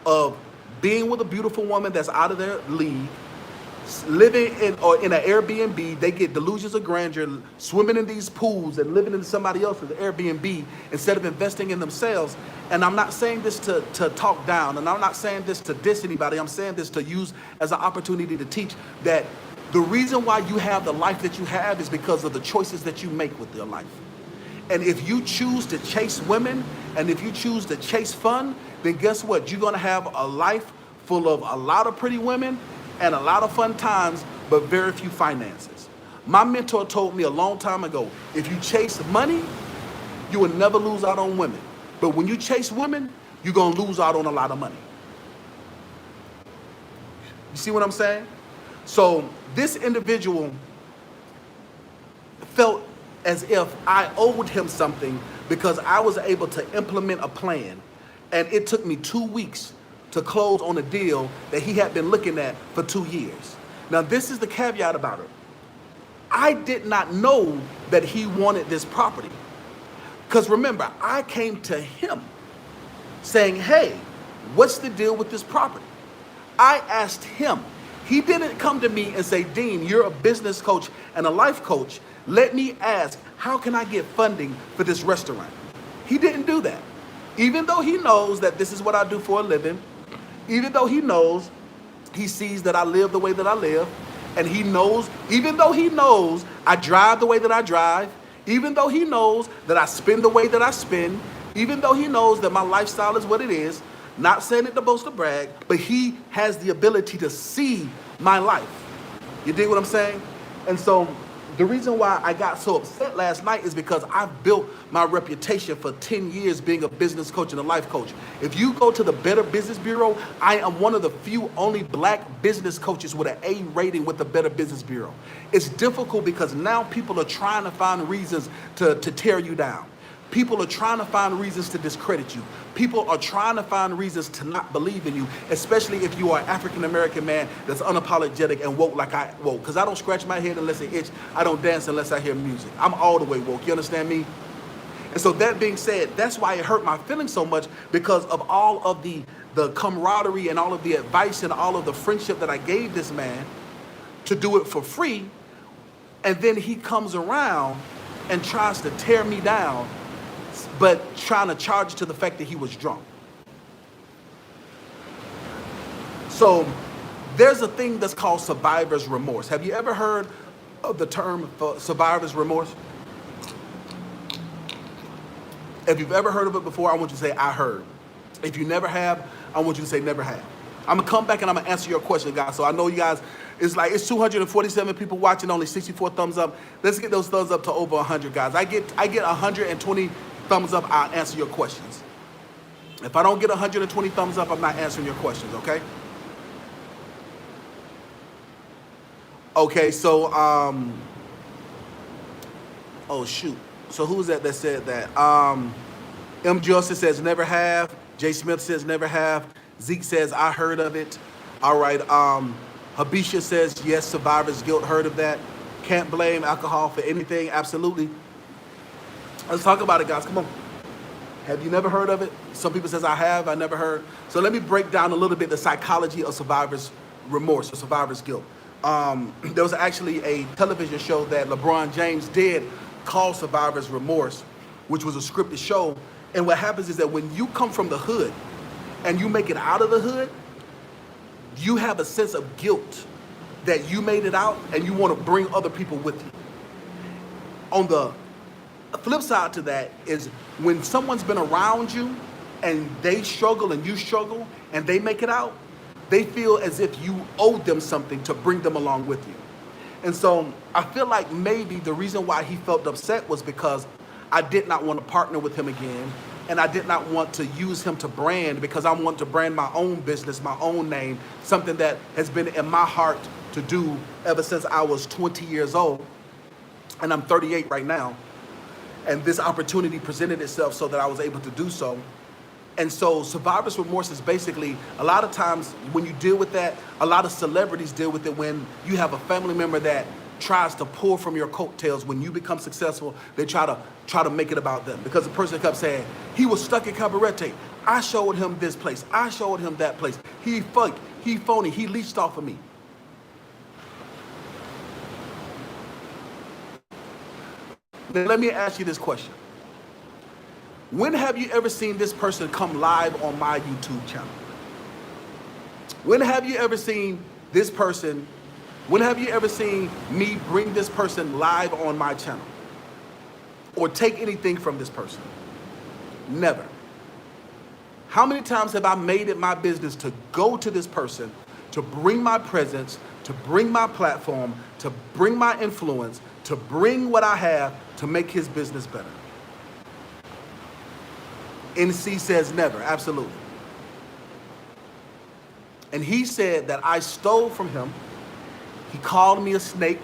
of being with a beautiful woman that's out of their league, living in an Airbnb. They get delusions of grandeur, swimming in these pools and living in somebody else's Airbnb instead of investing in themselves. And I'm not saying this to talk down, and I'm not saying this to diss anybody. I'm saying this to use as an opportunity to teach that the reason why you have the life that you have is because of the choices that you make with your life. And if you choose to chase women, and if you choose to chase fun, then guess what? You're gonna have a life full of a lot of pretty women and a lot of fun times, but very few finances. My mentor told me a long time ago, if you chase money, you will never lose out on women. But when you chase women, you're gonna lose out on a lot of money. You see what I'm saying? So this individual felt as if I owed him something because I was able to implement a plan. And it took me 2 weeks to close on a deal that he had been looking at for 2 years. Now, this is the caveat about it. I did not know that he wanted this property. Because remember, I came to him saying, hey, what's the deal with this property? I asked him. He didn't come to me and say, Dean, you're a business coach and a life coach. Let me ask, how can I get funding for this restaurant? He didn't do that. Even though he knows that this is what I do for a living, even though he knows, he sees that I live the way that I live, and he knows, even though he knows I drive the way that I drive, even though he knows that I spend the way that I spend, even though he knows that my lifestyle is what it is, not saying it to boast or brag, but he has the ability to see my life. You dig what I'm saying? And so the reason why I got so upset last night is because I've built my reputation for 10 years being a business coach and a life coach. If you go to the Better Business Bureau, I am one of the few only black business coaches with an A rating with the Better Business Bureau. It's difficult because now people are trying to find reasons to tear you down. People are trying to find reasons to discredit you. People are trying to find reasons to not believe in you, especially if you are an African-American man that's unapologetic and woke like I woke. Because I don't scratch my head unless it itch. I don't dance unless I hear music. I'm all the way woke. You understand me? And so that being said, that's why it hurt my feelings so much, because of all of the camaraderie and all of the advice and all of the friendship that I gave this man to do it for free. And then he comes around and tries to tear me down, but trying to charge to the fact that he was drunk. So there's a thing that's called survivor's remorse. Have you ever heard of the term for survivor's remorse? If you've ever heard of it before, I want you to say, I heard. If you never have, I want you to say, never have. I'm gonna come back and I'm gonna answer your question, guys. So I know you guys, it's 247 people watching, only 64 thumbs up. Let's get those thumbs up to over 100, guys. I get 120 thumbs up, I'll answer your questions. If I don't get 120 thumbs up, I'm not answering your questions, okay? Okay, so, oh shoot. So who was that said that? M. Joseph says never have. J. Smith says never have. Zeke says I heard of it. All right. Habisha says yes, survivor's guilt, heard of that. Can't blame alcohol for anything. Absolutely. Let's talk about it, guys. Come on. Have you never heard of it? Some people says I have. I never heard. So let me break down a little bit the psychology of survivor's remorse or survivor's guilt. There was actually a television show that LeBron James did called Survivor's Remorse, which was a scripted show. And what happens is that when you come from the hood and you make it out of the hood, you have a sense of guilt that you made it out and you want to bring other people with you. On the flip side to that is when someone's been around you and they struggle and you struggle and they make it out, they feel as if you owe them something to bring them along with you. And so I feel like maybe the reason why he felt upset was because I did not want to partner with him again, and I did not want to use him to brand, because I want to brand my own business, my own name, something that has been in my heart to do ever since I was 20 years old, and I'm 38 right now. And this opportunity presented itself so that I was able to do so. And so survivor's remorse is basically, a lot of times when you deal with that, a lot of celebrities deal with it when you have a family member that tries to pull from your coattails. When you become successful, they try to make it about them, because the person kept saying, he was stuck in Cabarete. I showed him this place. I showed him that place. He fake, he phony, he leached off of me. Now, let me ask you this question. When have you ever seen this person come live on my YouTube channel? When have you ever seen this person, when have you ever seen me bring this person live on my channel? Or take anything from this person? Never. How many times have I made it my business to go to this person, to bring my presence, to bring my platform, to bring my influence, to bring what I have to make his business better? NC says never, absolutely. And he said that I stole from him. He called me a snake,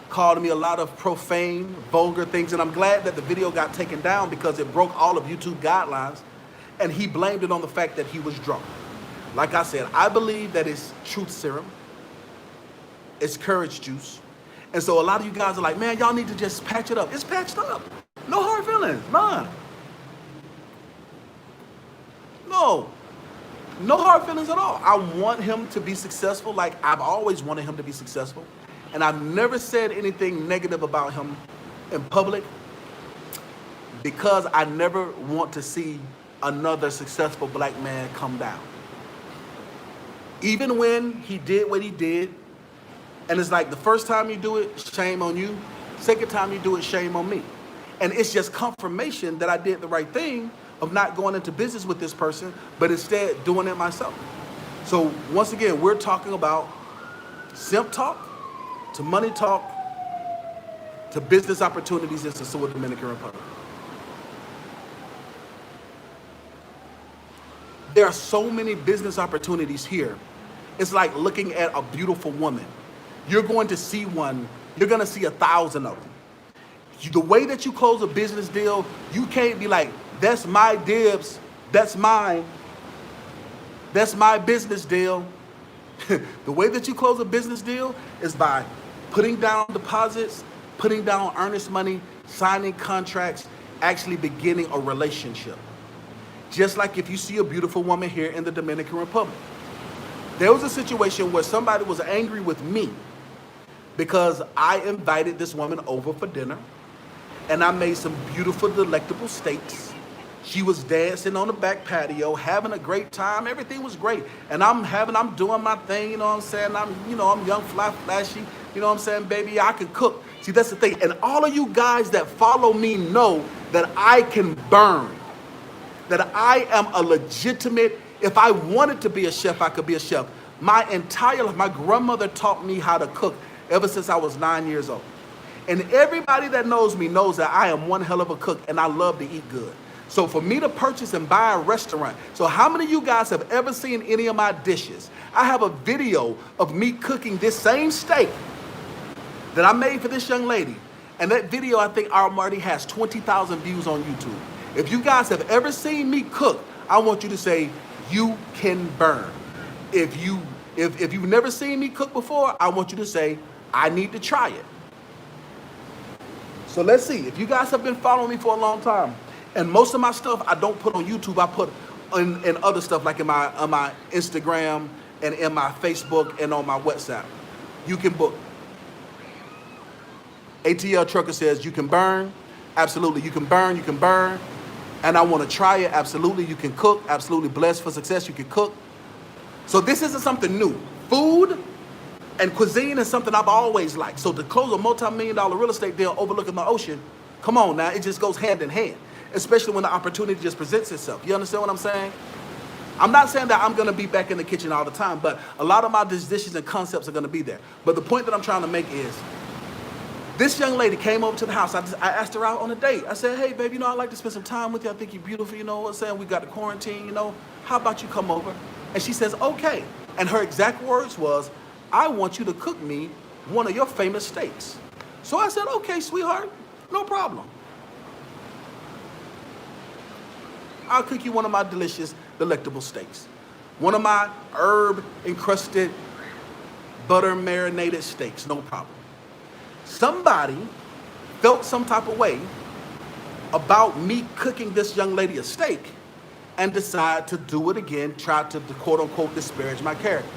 called me a lot of profane, vulgar things, and I'm glad that the video got taken down because it broke all of YouTube guidelines, and he blamed it on the fact that he was drunk. Like I said, I believe that it's truth serum, it's courage juice, and so a lot of you guys are like, man, y'all need to just patch it up. It's patched up. No hard feelings, none. No hard feelings at all. I want him to be successful like I've always wanted him to be successful. And I've never said anything negative about him in public because I never want to see another successful black man come down. Even when he did what he did, and it's like the first time you do it, shame on you. Second time you do it, shame on me. And it's just confirmation that I did the right thing of not going into business with this person, but instead doing it myself. So once again, we're talking about simp talk to money talk to business opportunities in SOSUA Dominican Republic. There are so many business opportunities here. It's like looking at a beautiful woman. You're going to see one, you're going to see 1,000 of them. The way that you close a business deal, you can't be like, that's my dibs, that's mine, that's my business deal. The way that you close a business deal is by putting down deposits, putting down earnest money, signing contracts, actually beginning a relationship. Just like if you see a beautiful woman here in the Dominican Republic. There was a situation where somebody was angry with me because I invited this woman over for dinner and I made some beautiful, delectable steaks. She was dancing on the back patio, having a great time. Everything was great. And I'm doing my thing, you know what I'm saying? I'm young, fly, flashy, you know what I'm saying, baby? I can cook. See, that's the thing. And all of you guys that follow me know that I can burn, that I am a legitimate If I wanted to be a chef, I could be a chef. My entire life, my grandmother taught me how to cook ever since I was 9 years old. And everybody that knows me knows that I am one hell of a cook and I love to eat good. So for me to purchase and buy a restaurant, so how many of you guys have ever seen any of my dishes? I have a video of me cooking this same steak that I made for this young lady. And that video, I think, already has 20,000 views on YouTube. If you guys have ever seen me cook, I want you to say, you can burn. If you've never seen me cook before, I want you to say, I need to try it. So let's see. If you guys have been following me for a long time, and most of my stuff I don't put on YouTube, I put in other stuff like on my Instagram and in my Facebook and on my WhatsApp. You can book. ATL Trucker says, you can burn. Absolutely, you can burn, you can burn. And I want to try it. Absolutely, you can cook. Absolutely, blessed for success, you can cook. So this isn't something new. Food and cuisine is something I've always liked. So to close a multi-million-dollar real estate deal overlooking the ocean, come on now, it just goes hand in hand, especially when the opportunity just presents itself. You understand what I'm saying? I'm not saying that I'm going to be back in the kitchen all the time, but a lot of my dishes and concepts are going to be there. But the point that I'm trying to make is, this young lady came over to the house. I asked her out on a date. I said, hey, baby, I'd like to spend some time with you. I think you're beautiful, you know what I'm saying? We got the quarantine, How about you come over? And she says, okay. And her exact words was, I want you to cook me one of your famous steaks. So I said, okay, sweetheart, no problem. I'll cook you one of my delicious, delectable steaks. One of my herb-encrusted, butter-marinated steaks, no problem. Somebody felt some type of way about me cooking this young lady a steak and decided to do it again, try to quote-unquote disparage my character.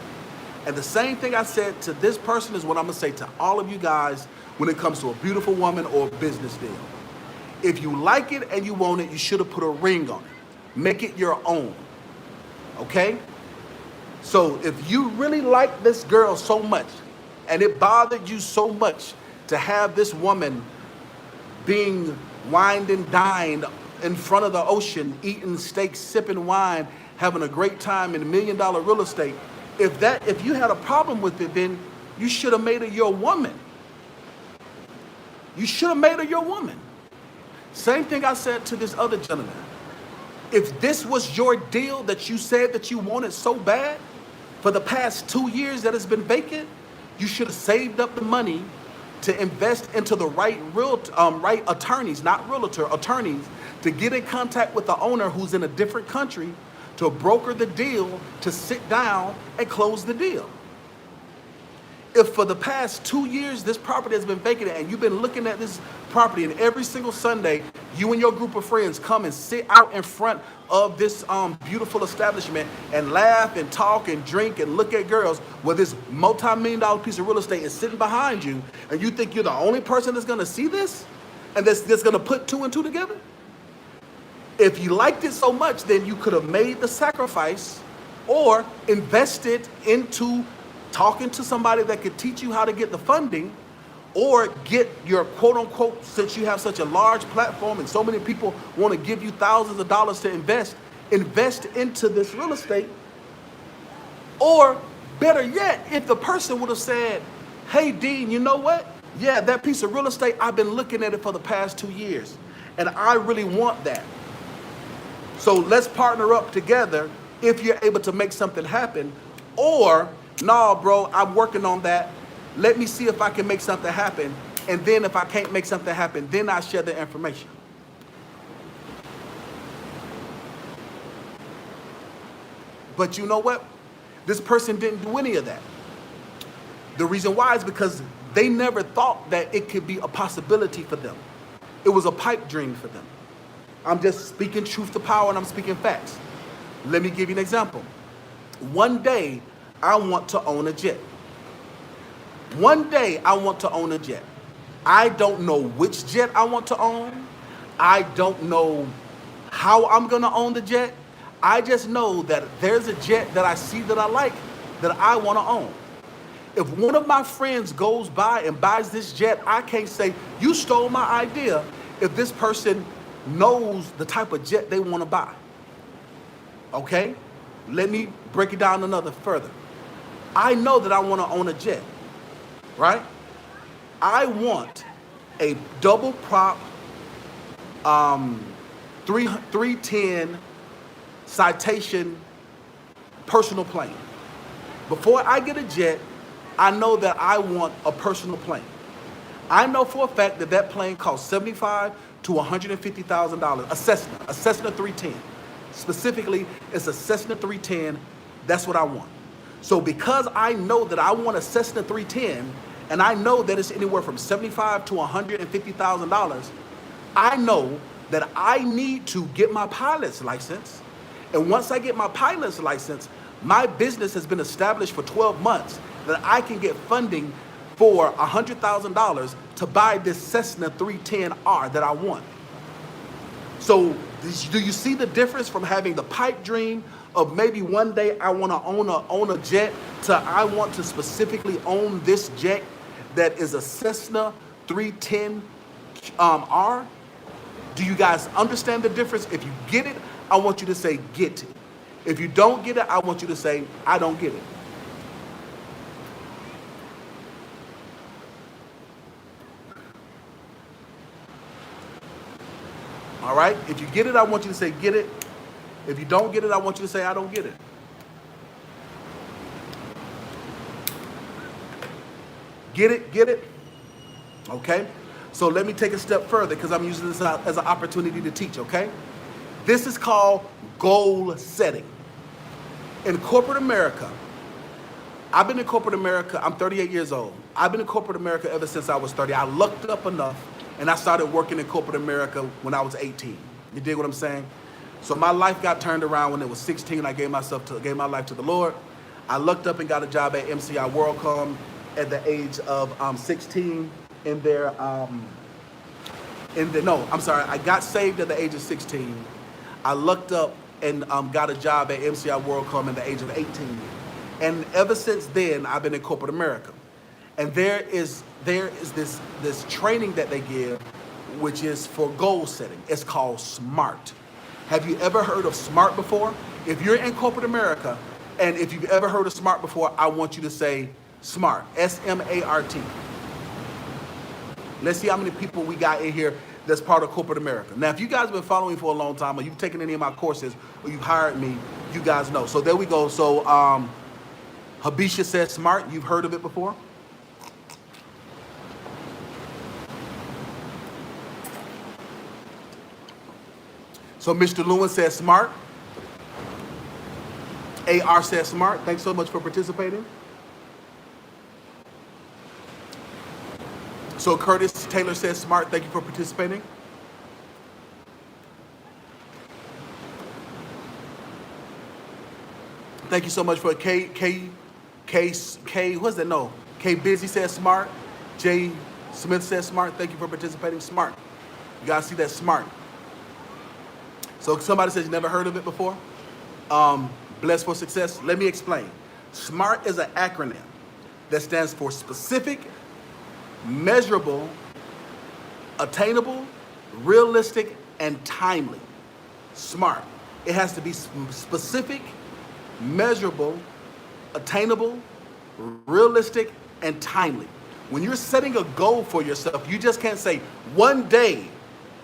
And the same thing I said to this person is what I'm going to say to all of you guys when it comes to a beautiful woman or a business deal. If you like it and you want it, you should have put a ring on it. Make it your own. Okay? So if you really like this girl so much and it bothered you so much to have this woman being wined and dined in front of the ocean, eating steaks, sipping wine, having a great time in $1 million real estate, if you had a problem with it, then you should have made her your woman. You should have made her your woman. Same thing I said to this other gentleman. If this was your deal that you said that you wanted so bad for the past 2 years that it's been vacant, you should have saved up the money to invest into the right attorneys, not realtor, attorneys, to get in contact with the owner who's in a different country, to broker the deal, to sit down and close the deal. If for the past 2 years this property has been vacant and you've been looking at this property and every single Sunday you and your group of friends come and sit out in front of this beautiful establishment and laugh and talk and drink and look at girls, where this multi-million-dollar piece of real estate is sitting behind you, and you think you're the only person that's going to see this and that's going to put 2 and 2 together? If you liked it so much, then you could have made the sacrifice or invested into talking to somebody that could teach you how to get the funding, or get your quote-unquote, since you have such a large platform and so many people want to give you thousands of dollars to invest into this real estate. Or better yet, if the person would have said, hey, Dean, you know what? Yeah, that piece of real estate, I've been looking at it for the past 2 years, and I really want that. So let's partner up together if you're able to make something happen. Or, no, bro, I'm working on that. Let me see if I can make something happen. And then if I can't make something happen, then I share the information. But you know what? This person didn't do any of that. The reason why is because they never thought that it could be a possibility for them. It was a pipe dream for them. I'm just speaking truth to power and I'm speaking facts. Let me give you an example. One day, I want to own a jet. One day, I want to own a jet. I don't know which jet I want to own. I don't know how I'm going to own the jet. I just know that there's a jet that I see that I like, that I want to own. If one of my friends goes by and buys this jet, I can't say, you stole my idea, if this person knows the type of jet they want to buy. Okay? Let me break it down another further. I know that I want to own a jet, right? I want a double prop 310 Citation personal plane. Before I get a jet, I know that I want a personal plane. I know for a fact that that plane costs $75,000 to $150,000. A Cessna 310. Specifically, it's a Cessna 310. That's what I want. So because I know that I want a Cessna 310, and I know that it's anywhere from $75,000 to $150,000, I know that I need to get my pilot's license. And once I get my pilot's license, my business has been established for 12 months that I can get funding for $100,000 to buy this Cessna 310R that I want. So do you see the difference from having the pipe dream of maybe one day I want to own a jet to I want to specifically own this jet that is a Cessna 310 R? Do you guys understand the difference? If you get it, I want you to say get it. If you don't get it, I want you to say I don't get it. All right? If you get it, I want you to say get it. If you don't get it, I want you to say I don't get it. Get it? Get it? Okay? So let me take a step further because I'm using this as an opportunity to teach, okay? This is called goal setting. In corporate America, I've been in corporate America, I'm 38 years old. I've been in corporate America ever since I was 30. I lucked up enough and I started working in corporate America when I was 18. You dig what I'm saying? So my life got turned around when it was 16. I gave my life to the Lord. I lucked up and got a job at MCI WorldCom at the age of 16. I got saved at the age of 16. I lucked up and got a job at MCI WorldCom at the age of 18. And ever since then, I've been in corporate America. And there is this training that they give, which is for goal setting. It's called SMART. Have you ever heard of SMART before? If you're in corporate America, and if you've ever heard of SMART before, I want you to say SMART, S-M-A-R-T. Let's see how many people we got in here that's part of corporate America. Now, if you guys have been following me for a long time, or you've taken any of my courses, or you've hired me, you guys know. So there we go. So Habisha says SMART. You've heard of it before? So Mr. Lewin says SMART. AR says SMART. Thanks so much for participating. So Curtis Taylor says SMART. Thank you for participating. Thank you so much for K, what's that? No. K Busy says SMART. J Smith says SMART. Thank you for participating. SMART. You guys see that? SMART. So somebody says you never heard of it before? Blessed for Success. Let me explain. SMART is an acronym that stands for specific, measurable, attainable, realistic, and timely. SMART. It has to be specific, measurable, attainable, realistic, and timely. When you're setting a goal for yourself, you just can't say, one day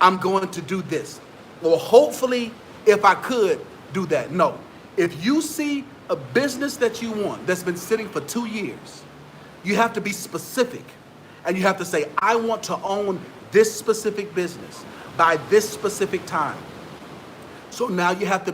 I'm going to do this. Or hopefully, if I could do that. No. If you see a business that you want that's been sitting for 2 years, you have to be specific. And you have to say, I want to own this specific business by this specific time. So now you have to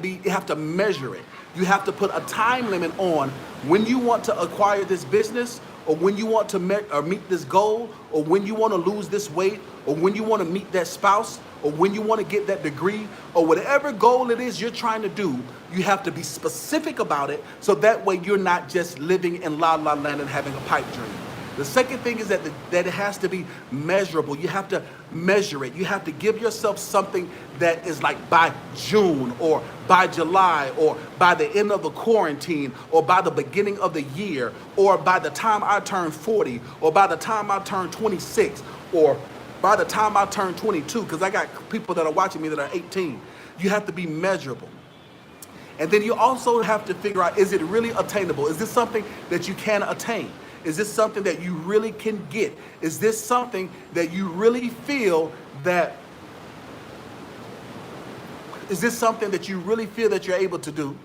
measure it. You have to put a time limit on when you want to acquire this business, or when you want to meet this goal, or when you want to lose this weight, or when you want to meet that spouse, or when you want to get that degree, or whatever goal it is you're trying to do. You have to be specific about it, so that way you're not just living in la la land and having a pipe dream. The second thing is that it has to be measurable. You have to measure it. You have to give yourself something that is like by June, or by July, or by the end of the quarantine, or by the beginning of the year, or by the time I turn 40, or by the time I turn 26, or by the time I turn 22, because I got people that are watching me that are 18. You have to be measurable. And then you also have to figure out, is it really attainable? Is this something that you can attain? Is this something that you really can get? Is this something that you really feel that, is this something that you really feel that you're able to do?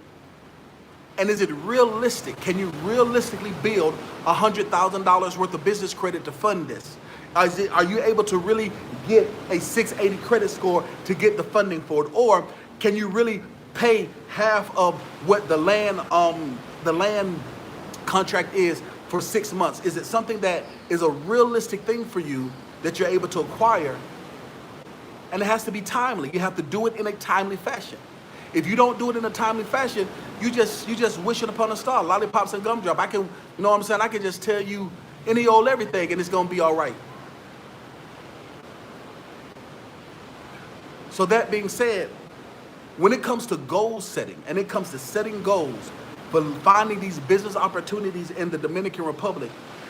And is it realistic? Can you realistically build $100,000 worth of business credit to fund this? Are you able to really get a 680 credit score to get the funding for it? Or can you really pay half of what the land contract is for 6 months? Is it something that is a realistic thing for you that you're able to acquire? And it has to be timely. You have to do it in a timely fashion. If you don't do it in a timely fashion, you just wishing upon a star, lollipops and gumdrop. I can, you know what I'm saying? I can just tell you any old everything and it's gonna be all right. So that being said, when it comes to goal setting and it comes to setting goals for finding these business opportunities in the Dominican Republic,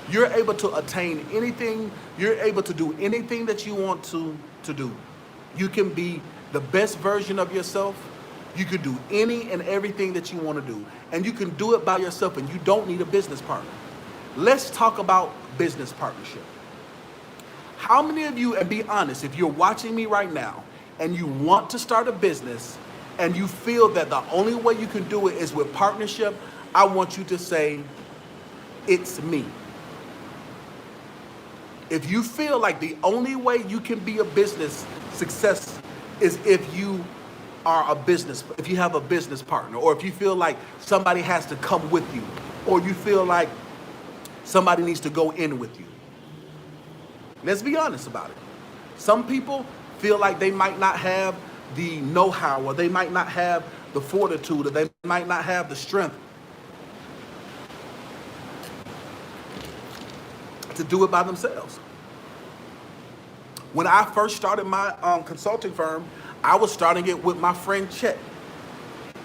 you're able to attain anything, you're able to do anything that you want to do. You can be the best version of yourself. You can do any and everything that you want to do. And you can do it by yourself and you don't need a business partner. Let's talk about business partnership. How many of you, and be honest, if you're watching me right now and you want to start a business and you feel that the only way you can do it is with partnership, I want you to say, it's me. If you feel like the only way you can be a business success is if you are if you have a business partner, or if you feel like somebody has to come with you, or you feel like somebody needs to go in with you. Let's be honest about it. Some people feel like they might not have the know-how, or they might not have the fortitude, or they might not have the strength to do it by themselves. When I first started my consulting firm, I was starting it with my friend Chet.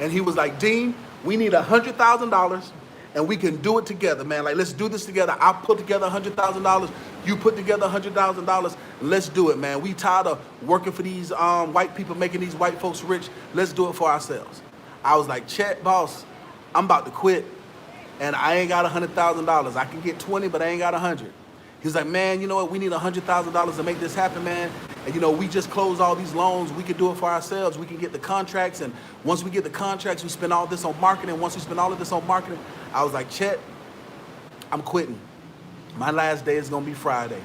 And he was like, Dean, we need $100,000 and we can do it together, man. Like, let's do this together. I'll put together $100,000. You put together $100,000. Let's do it, man. We tired of working for these white people, making these white folks rich. Let's do it for ourselves. I was like, Chet, boss, I'm about to quit and I ain't got $100,000. I can get 20, but I ain't got 100. He's like, man, you know what? We need $100,000 to make this happen, man. And, you know, we just closed all these loans. We can do it for ourselves. We can get the contracts. And once we get the contracts, we spend all this on marketing. Once we spend all of this on marketing, I was like, Chet, I'm quitting. My last day is going to be Friday.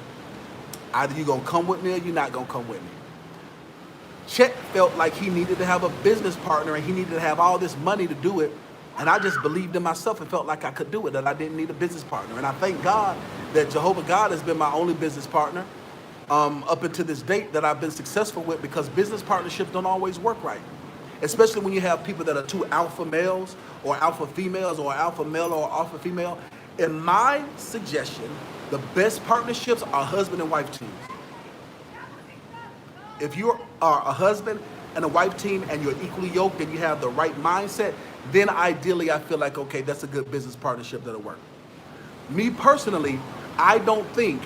Either you're going to come with me or you're not going to come with me. Chet felt like he needed to have a business partner and he needed to have all this money to do it. And I just believed in myself and felt like I could do it, that I didn't need a business partner. And I thank God that Jehovah God has been my only business partner up until this date that I've been successful with, because business partnerships don't always work right. Especially when you have people that are two alpha males or alpha females, or alpha male or alpha female. In my suggestion, the best partnerships are husband and wife teams. If you are a husband and a wife team and you're equally yoked and you have the right mindset, then ideally I feel like, okay, that's a good business partnership that'll work. Me personally, I don't think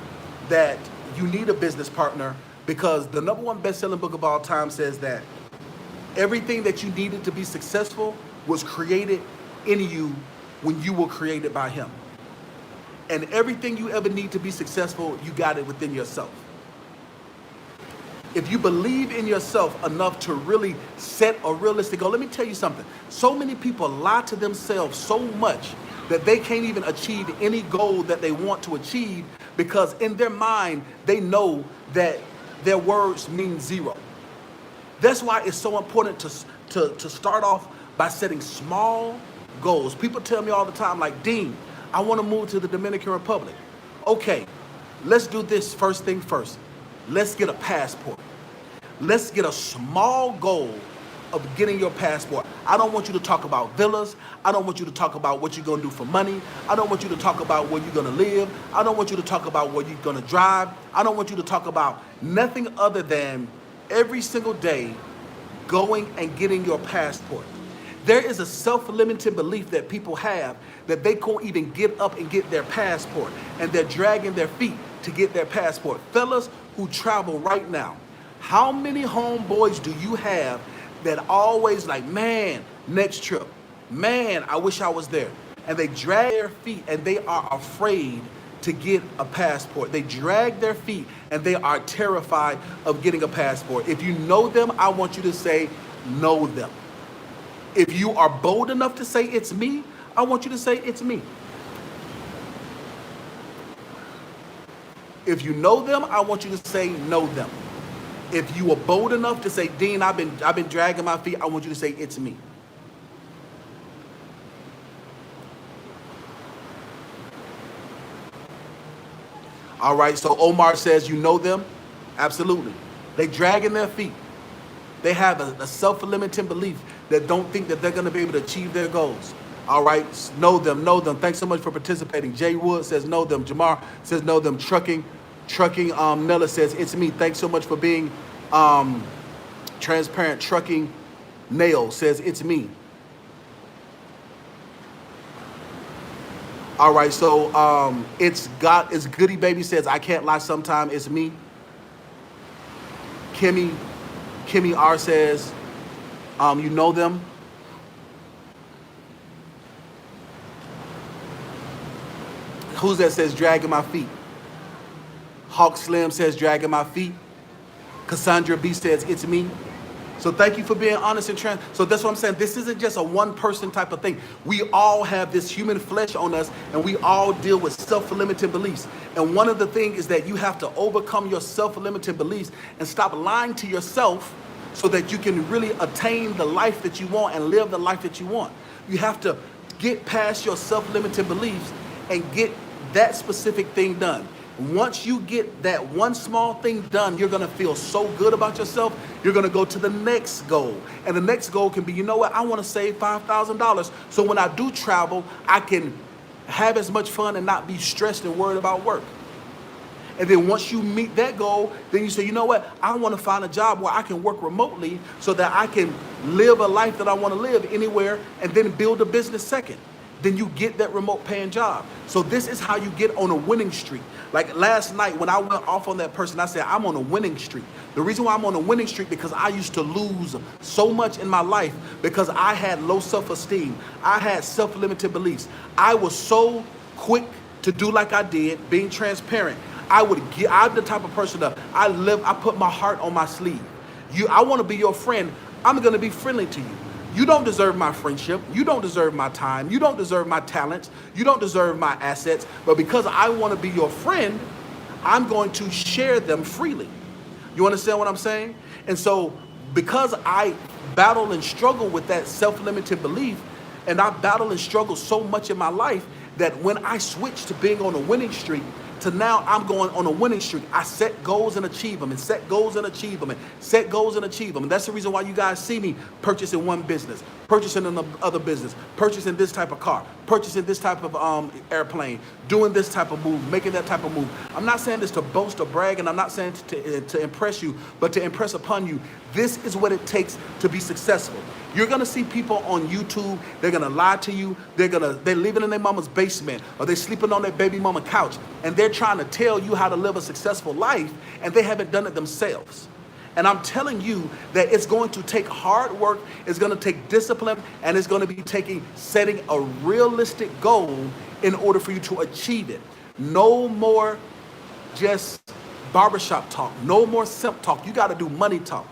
that you need a business partner, because the #1 best-selling book of all time says that everything that you needed to be successful was created in you when you were created by him. And everything you ever need to be successful, you got it within yourself. If you believe in yourself enough to really set a realistic goal, let me tell you something. So many people lie to themselves so much that they can't even achieve any goal that they want to achieve, because in their mind, they know that their words mean zero. That's why it's so important to start off by setting small goals. People tell me all the time, like, Dean, I want to move to the Dominican Republic. Okay, let's do this first thing first. Let's get a passport. Let's get a small goal of getting your passport. I don't want you to talk about villas. I don't want you to talk about what you're going to do for money. I don't want you to talk about where you're going to live. I don't want you to talk about where you're going to drive. I don't want you to talk about nothing other than every single day going and getting your passport. There is a self-limiting belief that people have that they can't even get up and get their passport, and they're dragging their feet to get their passport. Fellas who travel right now, how many homeboys do you have that always like, man, next trip, Man, I wish I was there. And they drag their feet and they are afraid to get a passport. They drag their feet and they are terrified of getting a passport. If you know them, I want you to say, know them. If you are bold enough to say it's me, I want you to say it's me. If you know them, I want you to say know them. If you are bold enough to say, Dean, I've been dragging my feet, I want you to say it's me. All right, so Omar says, you know them? Absolutely. They dragging their feet. They have a self-limiting belief that don't think that they're going to be able to achieve their goals. All right, know them, know them. Thanks so much for participating. Jay Wood says, know them. Jamar says, know them. Trucking, Nella says, it's me. Thanks so much for being transparent. Trucking, Nail says, it's me. All right, so it's Goody Baby says, I can't lie, sometime it's me. Kimmy R says, you know them. Who's that says dragging my feet? Hawk Slim says dragging my feet. Cassandra B says it's me. So thank you for being honest and transparent. So that's what I'm saying. This isn't just a one person type of thing. We all have this human flesh on us and we all deal with self-limiting beliefs. And one of the things is that you have to overcome your self-limiting beliefs and stop lying to yourself so that you can really attain the life that you want and live the life that you want. You have to get past your self-limiting beliefs and get that specific thing done. Once you get that one small thing done, you're going to feel so good about yourself. You're going to go to the next goal. And the next goal can be, you know what? I want to save $5,000. So when I do travel, I can have as much fun and not be stressed and worried about work. And then once you meet that goal, then you say, you know what? I want to find a job where I can work remotely so that I can live a life that I want to live anywhere and then build a business second. Then you get that remote paying job. So this is how you get on a winning streak. Like last night when I went off on that person, I said, I'm on a winning streak. The reason why I'm on a winning streak because I used to lose so much in my life because I had low self-esteem. I had self-limited beliefs. I was so quick to do like I did, being transparent. I'm the type of person that I put my heart on my sleeve. I want to be your friend. I'm going to be friendly to you. You don't deserve my friendship. You don't deserve my time. You don't deserve my talents. You don't deserve my assets. But because I want to be your friend, I'm going to share them freely. You understand what I'm saying? And so because I battle and struggle with that self-limited belief, and I battle and struggle so much in my life that when I switch to being on a winning streak, to now I'm going on a winning streak. I set goals and achieve them and set goals and achieve them and set goals and achieve them. And that's the reason why you guys see me purchasing one business, purchasing another business, purchasing this type of car, purchasing this type of airplane, doing this type of move, making that type of move. I'm not saying this to boast or brag, and I'm not saying to impress you, but to impress upon you. This is what it takes to be successful. You're gonna see people on YouTube, they're gonna lie to you, they're living in their mama's basement, or they're sleeping on their baby mama couch, and they're trying to tell you how to live a successful life, and they haven't done it themselves. And I'm telling you that it's going to take hard work, it's gonna take discipline, and it's gonna be setting a realistic goal in order for you to achieve it. No more just barbershop talk, no more simp talk. You gotta do money talk.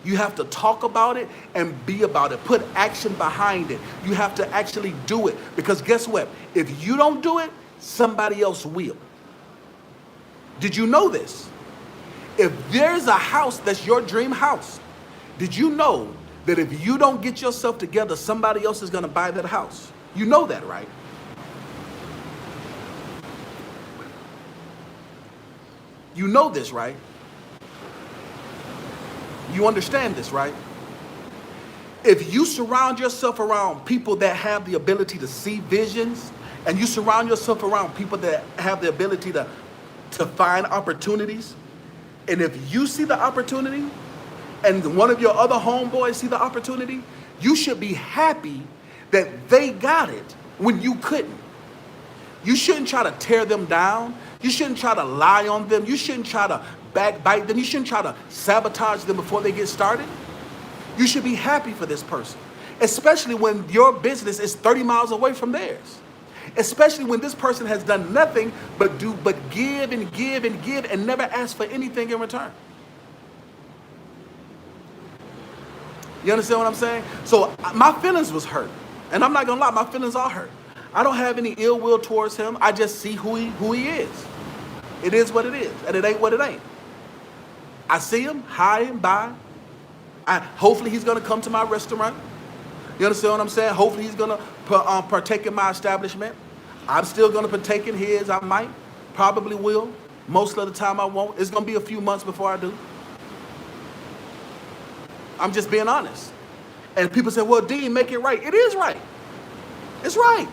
You have to talk about it and be about it. Put action behind it. You have to actually do it. Because guess what? If you don't do it, somebody else will. Did you know this? If there's a house that's your dream house, did you know that if you don't get yourself together, somebody else is going to buy that house? You know that, right? You know this, right? You understand this, right? If you surround yourself around people that have the ability to see visions, and you surround yourself around people that have the ability to find opportunities, and if you see the opportunity, and one of your other homeboys see the opportunity, you should be happy that they got it when you couldn't. You shouldn't try to tear them down. You shouldn't try to lie on them. You shouldn't try to backbite them. You shouldn't try to sabotage them before they get started. You should be happy for this person. especially when your business is 30 miles away from theirs. Especially when this person has done nothing but give and give and give and never ask for anything in return. You understand what I'm saying? So my feelings was hurt. And I'm not gonna lie, my feelings are hurt. I don't have any ill will towards him. I just see who he is. It is what it is, and it ain't what it ain't. I see him, hi and bye. Hopefully he's gonna come to my restaurant. You understand what I'm saying? Hopefully he's gonna partake in my establishment. I'm still gonna partake in his. I might, probably will. Most of the time I won't. It's gonna be a few months before I do. I'm just being honest. And people say, well, Dean, make it right. It is right. It's right.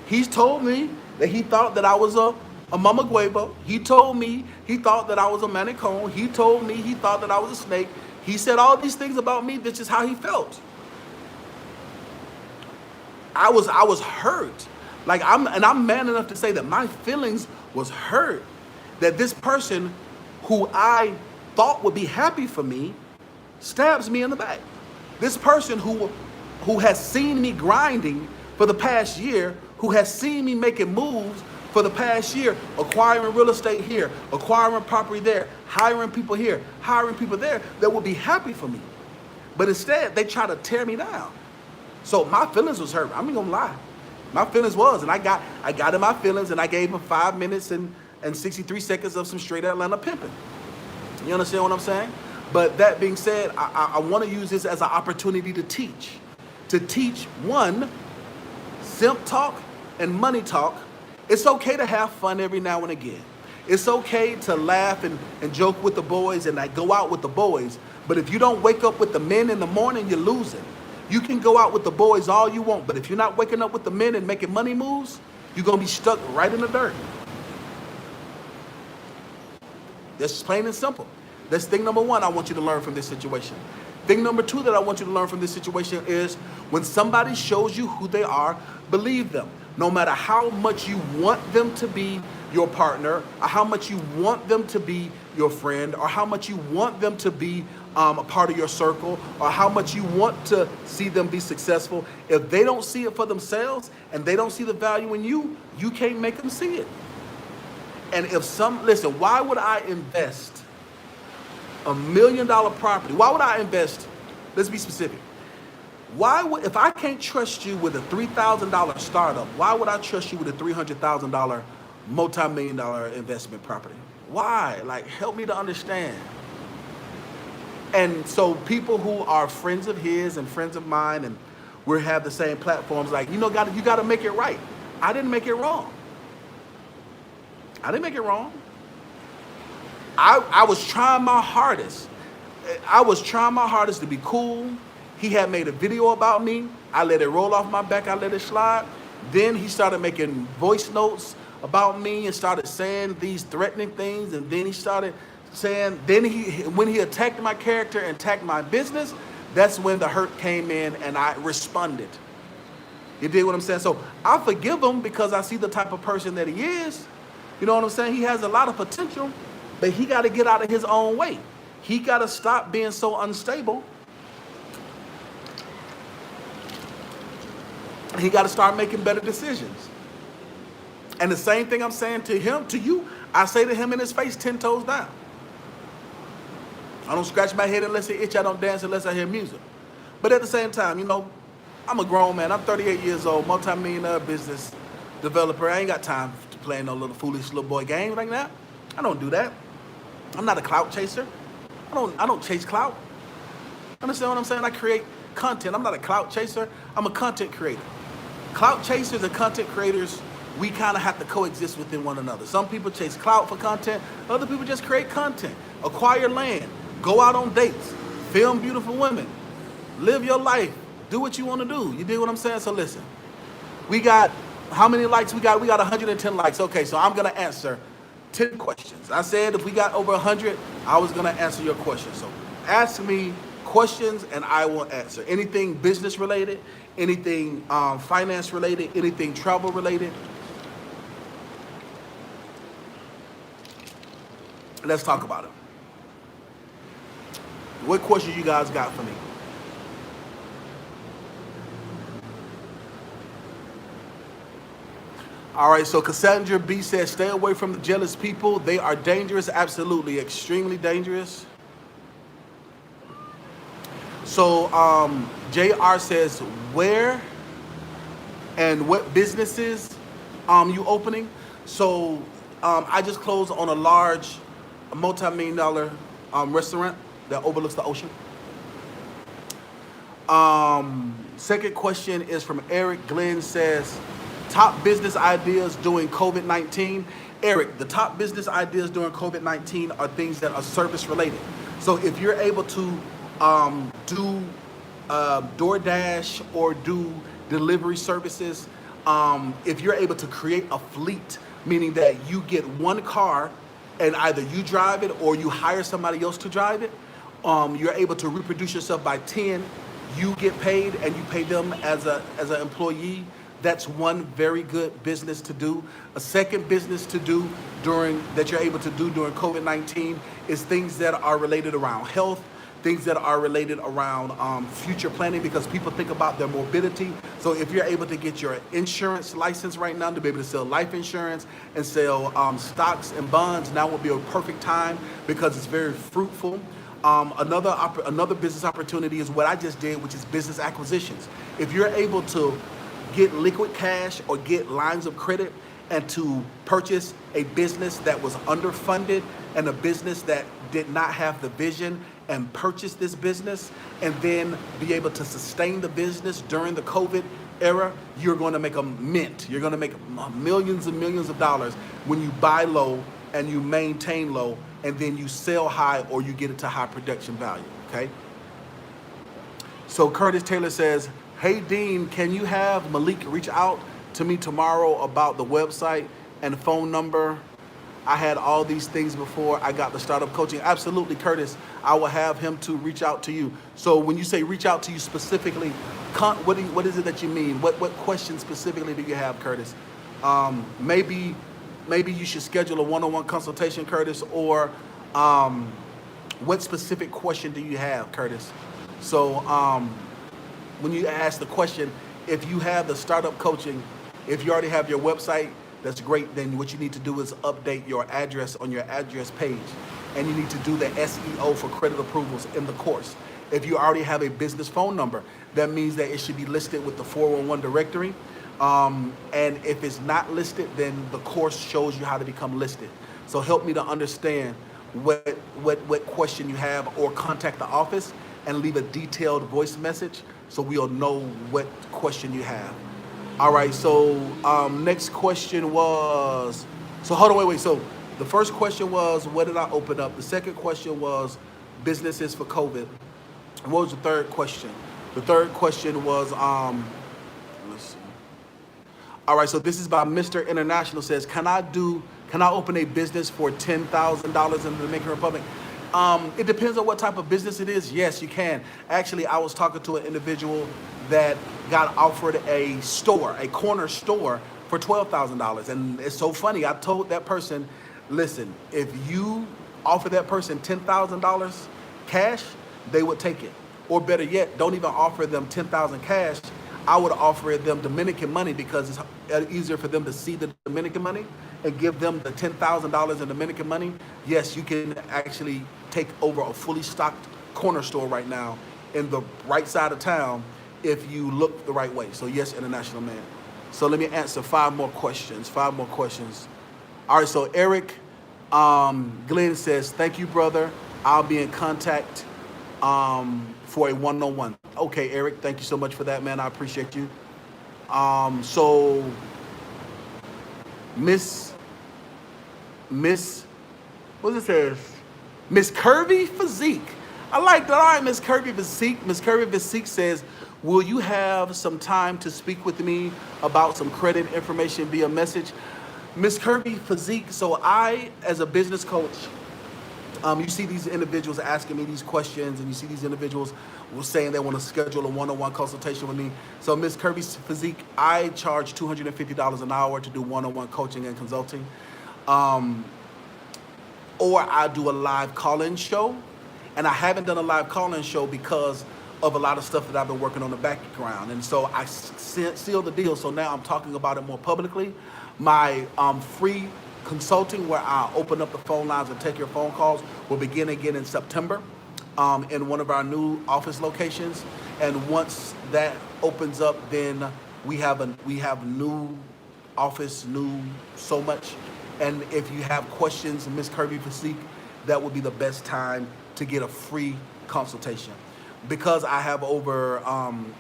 He's told me that he thought that I was a mama guebo. He told me he thought that I was a manicone. He told me he thought that I was a snake. He said all these things about me. This is how he felt. I was hurt. Like I'm man enough to say that my feelings was hurt. That this person who I thought would be happy for me stabs me in the back. This person who has seen me grinding for the past year, who has seen me making moves for the past year, acquiring real estate here, acquiring property there, hiring people here, hiring people there, that would be happy for me. But instead, they try to tear me down. So my feelings was hurt. I'm not gonna lie. My feelings was, and I got in my feelings, and I gave him 5 minutes and 63 seconds of some straight Atlanta pimping. You understand what I'm saying? But that being said, I want to use this as an opportunity to teach. To teach, one, simp talk and money talk. It's okay to have fun every now and again. It's okay to laugh and joke with the boys and like go out with the boys. But if you don't wake up with the men in the morning, you're losing. You can go out with the boys all you want, but if you're not waking up with the men and making money moves, you're going to be stuck right in the dirt. That's plain and simple. That's thing number one I want you to learn from this situation. Thing number two that I want you to learn from this situation is when somebody shows you who they are, believe them. No matter how much you want them to be your partner, or how much you want them to be your friend, or how much you want them to be a part of your circle, or how much you want to see them be successful, if they don't see it for themselves and they don't see the value in you, you can't make them see it. And listen, why would I invest $1 million property? Why would I invest, let's be specific. If I can't trust you with a $3,000 startup, why would I trust you with a $300,000 multi-million-dollar investment property? Why? Like, help me to understand. And so people who are friends of his and friends of mine, and we have the same platforms, like, you got to make it right. I didn't make it wrong. I didn't make it wrong. I was trying my hardest. I was trying my hardest to be cool. He had made a video about me. I let it roll off my back. I let it slide. Then he started making voice notes about me and started saying these threatening things. And then he started saying, when he attacked my character and attacked my business, that's when the hurt came in and I responded. You dig what I'm saying? So I forgive him because I see the type of person that he is. You know what I'm saying? He has a lot of potential, but he got to get out of his own way. He got to stop being so unstable. He got to start making better decisions. And the same thing I'm saying to him, to you, I say to him in his face, 10 toes down. I don't scratch my head unless it itch. I don't dance unless I hear music. But at the same time, I'm a grown man. I'm 38 years old, multi-millionaire business developer. I ain't got time to play no little foolish little boy game like that. I don't do that. I'm not a clout chaser. I don't chase clout. Understand what I'm saying? I create content. I'm not a clout chaser. I'm a content creator. Clout chasers and content creators, we kind of have to coexist within one another. Some people chase clout for content. Other people just create content. Acquire land. Go out on dates. Film beautiful women. Live your life. Do what you want to do. You dig what I'm saying? So listen, we got, how many likes we got? We got 110 likes. Okay, so I'm going to answer 10 questions. I said if we got over 100, I was going to answer your question. So ask me questions and I will answer. Anything business related, anything finance related, anything travel related. Let's talk about it. What questions you guys got for me? All right, so Cassandra B says, stay away from the jealous people. They are dangerous, absolutely, extremely dangerous. So JR says, where and what businesses you opening? So I just closed on a large multi-million-dollar restaurant that overlooks the ocean. Second question is from Eric. Glenn says, top business ideas during COVID-19. Eric, the top business ideas during COVID-19 are things that are service related. So if you're able to do DoorDash or do delivery services, if you're able to create a fleet, meaning that you get one car and either you drive it or you hire somebody else to drive it, you're able to reproduce yourself by 10, you get paid and you pay them as an employee. That's one very good business to do. A second business to do that you're able to do during COVID-19 is things that are related around health, things that are related around future planning, because people think about their morbidity. So if you're able to get your insurance license right now to be able to sell life insurance and sell stocks and bonds, now would be a perfect time because it's very fruitful. Another business opportunity is what I just did, which is business acquisitions. If you're able to get liquid cash or get lines of credit and to purchase a business that was underfunded and a business that did not have the vision, and purchase this business and then be able to sustain the business during the COVID era, you're going to make a mint. You're going to make millions and millions of dollars when you buy low and you maintain low and then you sell high or you get it to high production value, okay? So Curtis Taylor says, hey Dean, can you have Malik reach out to me tomorrow about the website and phone number? I had all these things before I got the startup coaching. Absolutely, Curtis. I will have him to reach out to you. So when you say reach out to you specifically, what is it that you mean? What questions specifically do you have, Curtis? Maybe you should schedule a one-on-one consultation, Curtis, or what specific question do you have, Curtis? So when you ask the question, if you have the startup coaching, if you already have your website, that's great. Then what you need to do is update your address on your address page. And you need to do the SEO for credit approvals in the course. If you already have a business phone number, that means that it should be listed with the 411 directory. And if it's not listed, then the course shows you how to become listed. So help me to understand what question you have, or contact the office and leave a detailed voice message so we'll know what question you have. All right, so next question was, so hold on, wait. So the first question was, what did I open up? The second question was businesses for COVID. And what was the third question? The third question was, let's see. All right, so this is by Mr. International says, can I open a business for $10,000 in the Dominican Republic? It depends on what type of business it is. Yes, you can. Actually, I was talking to an individual that got offered a corner store for $12,000. And it's so funny. I told that person, listen, if you offer that person $10,000 cash, they would take it. Or better yet, don't even offer them $10,000 cash. I would offer them Dominican money because it's easier for them to see the Dominican money and give them the $10,000 in Dominican money. Yes, you can actually take over a fully stocked corner store right now in the right side of town if you look the right way. So yes, International Man. So let me answer 5 more questions. All right, so Eric Glenn says, thank you, brother. I'll be in contact for a one-on-one. Okay, Eric, thank you so much for that, man. I appreciate you. So Miss, what does it say? Miss Curvy Physique. I like that. All right, Miss Curvy Physique. Miss Curvy Physique says, will you have some time to speak with me about some credit information via message? Miss Curvy Physique, so I, as a business coach, you see these individuals asking me these questions, and you see these individuals saying they want to schedule a one-on-one consultation with me. So Miss Curvy Physique, I charge $250 an hour to do one-on-one coaching and consulting. Or I do a live call-in show. And I haven't done a live call-in show because of a lot of stuff that I've been working on the background. And so I sealed the deal. So now I'm talking about it more publicly. My free consulting, where I open up the phone lines and take your phone calls, will begin again in September in one of our new office locations. And once that opens up, then we have new office, new so much. And if you have questions, Miss Kirby Physique, that would be the best time to get a free consultation. Because I have over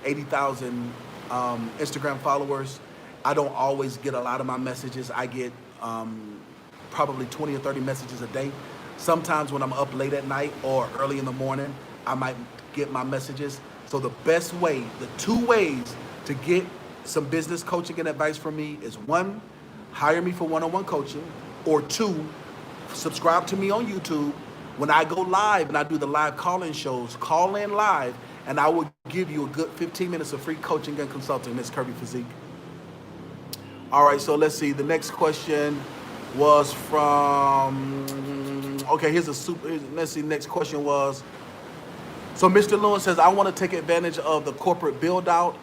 80,000 Instagram followers, I don't always get a lot of my messages. I get probably 20 or 30 messages a day. Sometimes when I'm up late at night or early in the morning, I might get my messages. So the best way, the two ways to get some business coaching and advice from me is: one, hire me for one-on-one coaching, or two, subscribe to me on YouTube. When I go live and I do the live call-in shows, call in live, and I will give you a good 15 minutes of free coaching and consulting, Miss Kirby Physique. All right, so let's see. The next question was from, okay, let's see, next question was, so Mr. Lewin says, I want to take advantage of the corporate build-out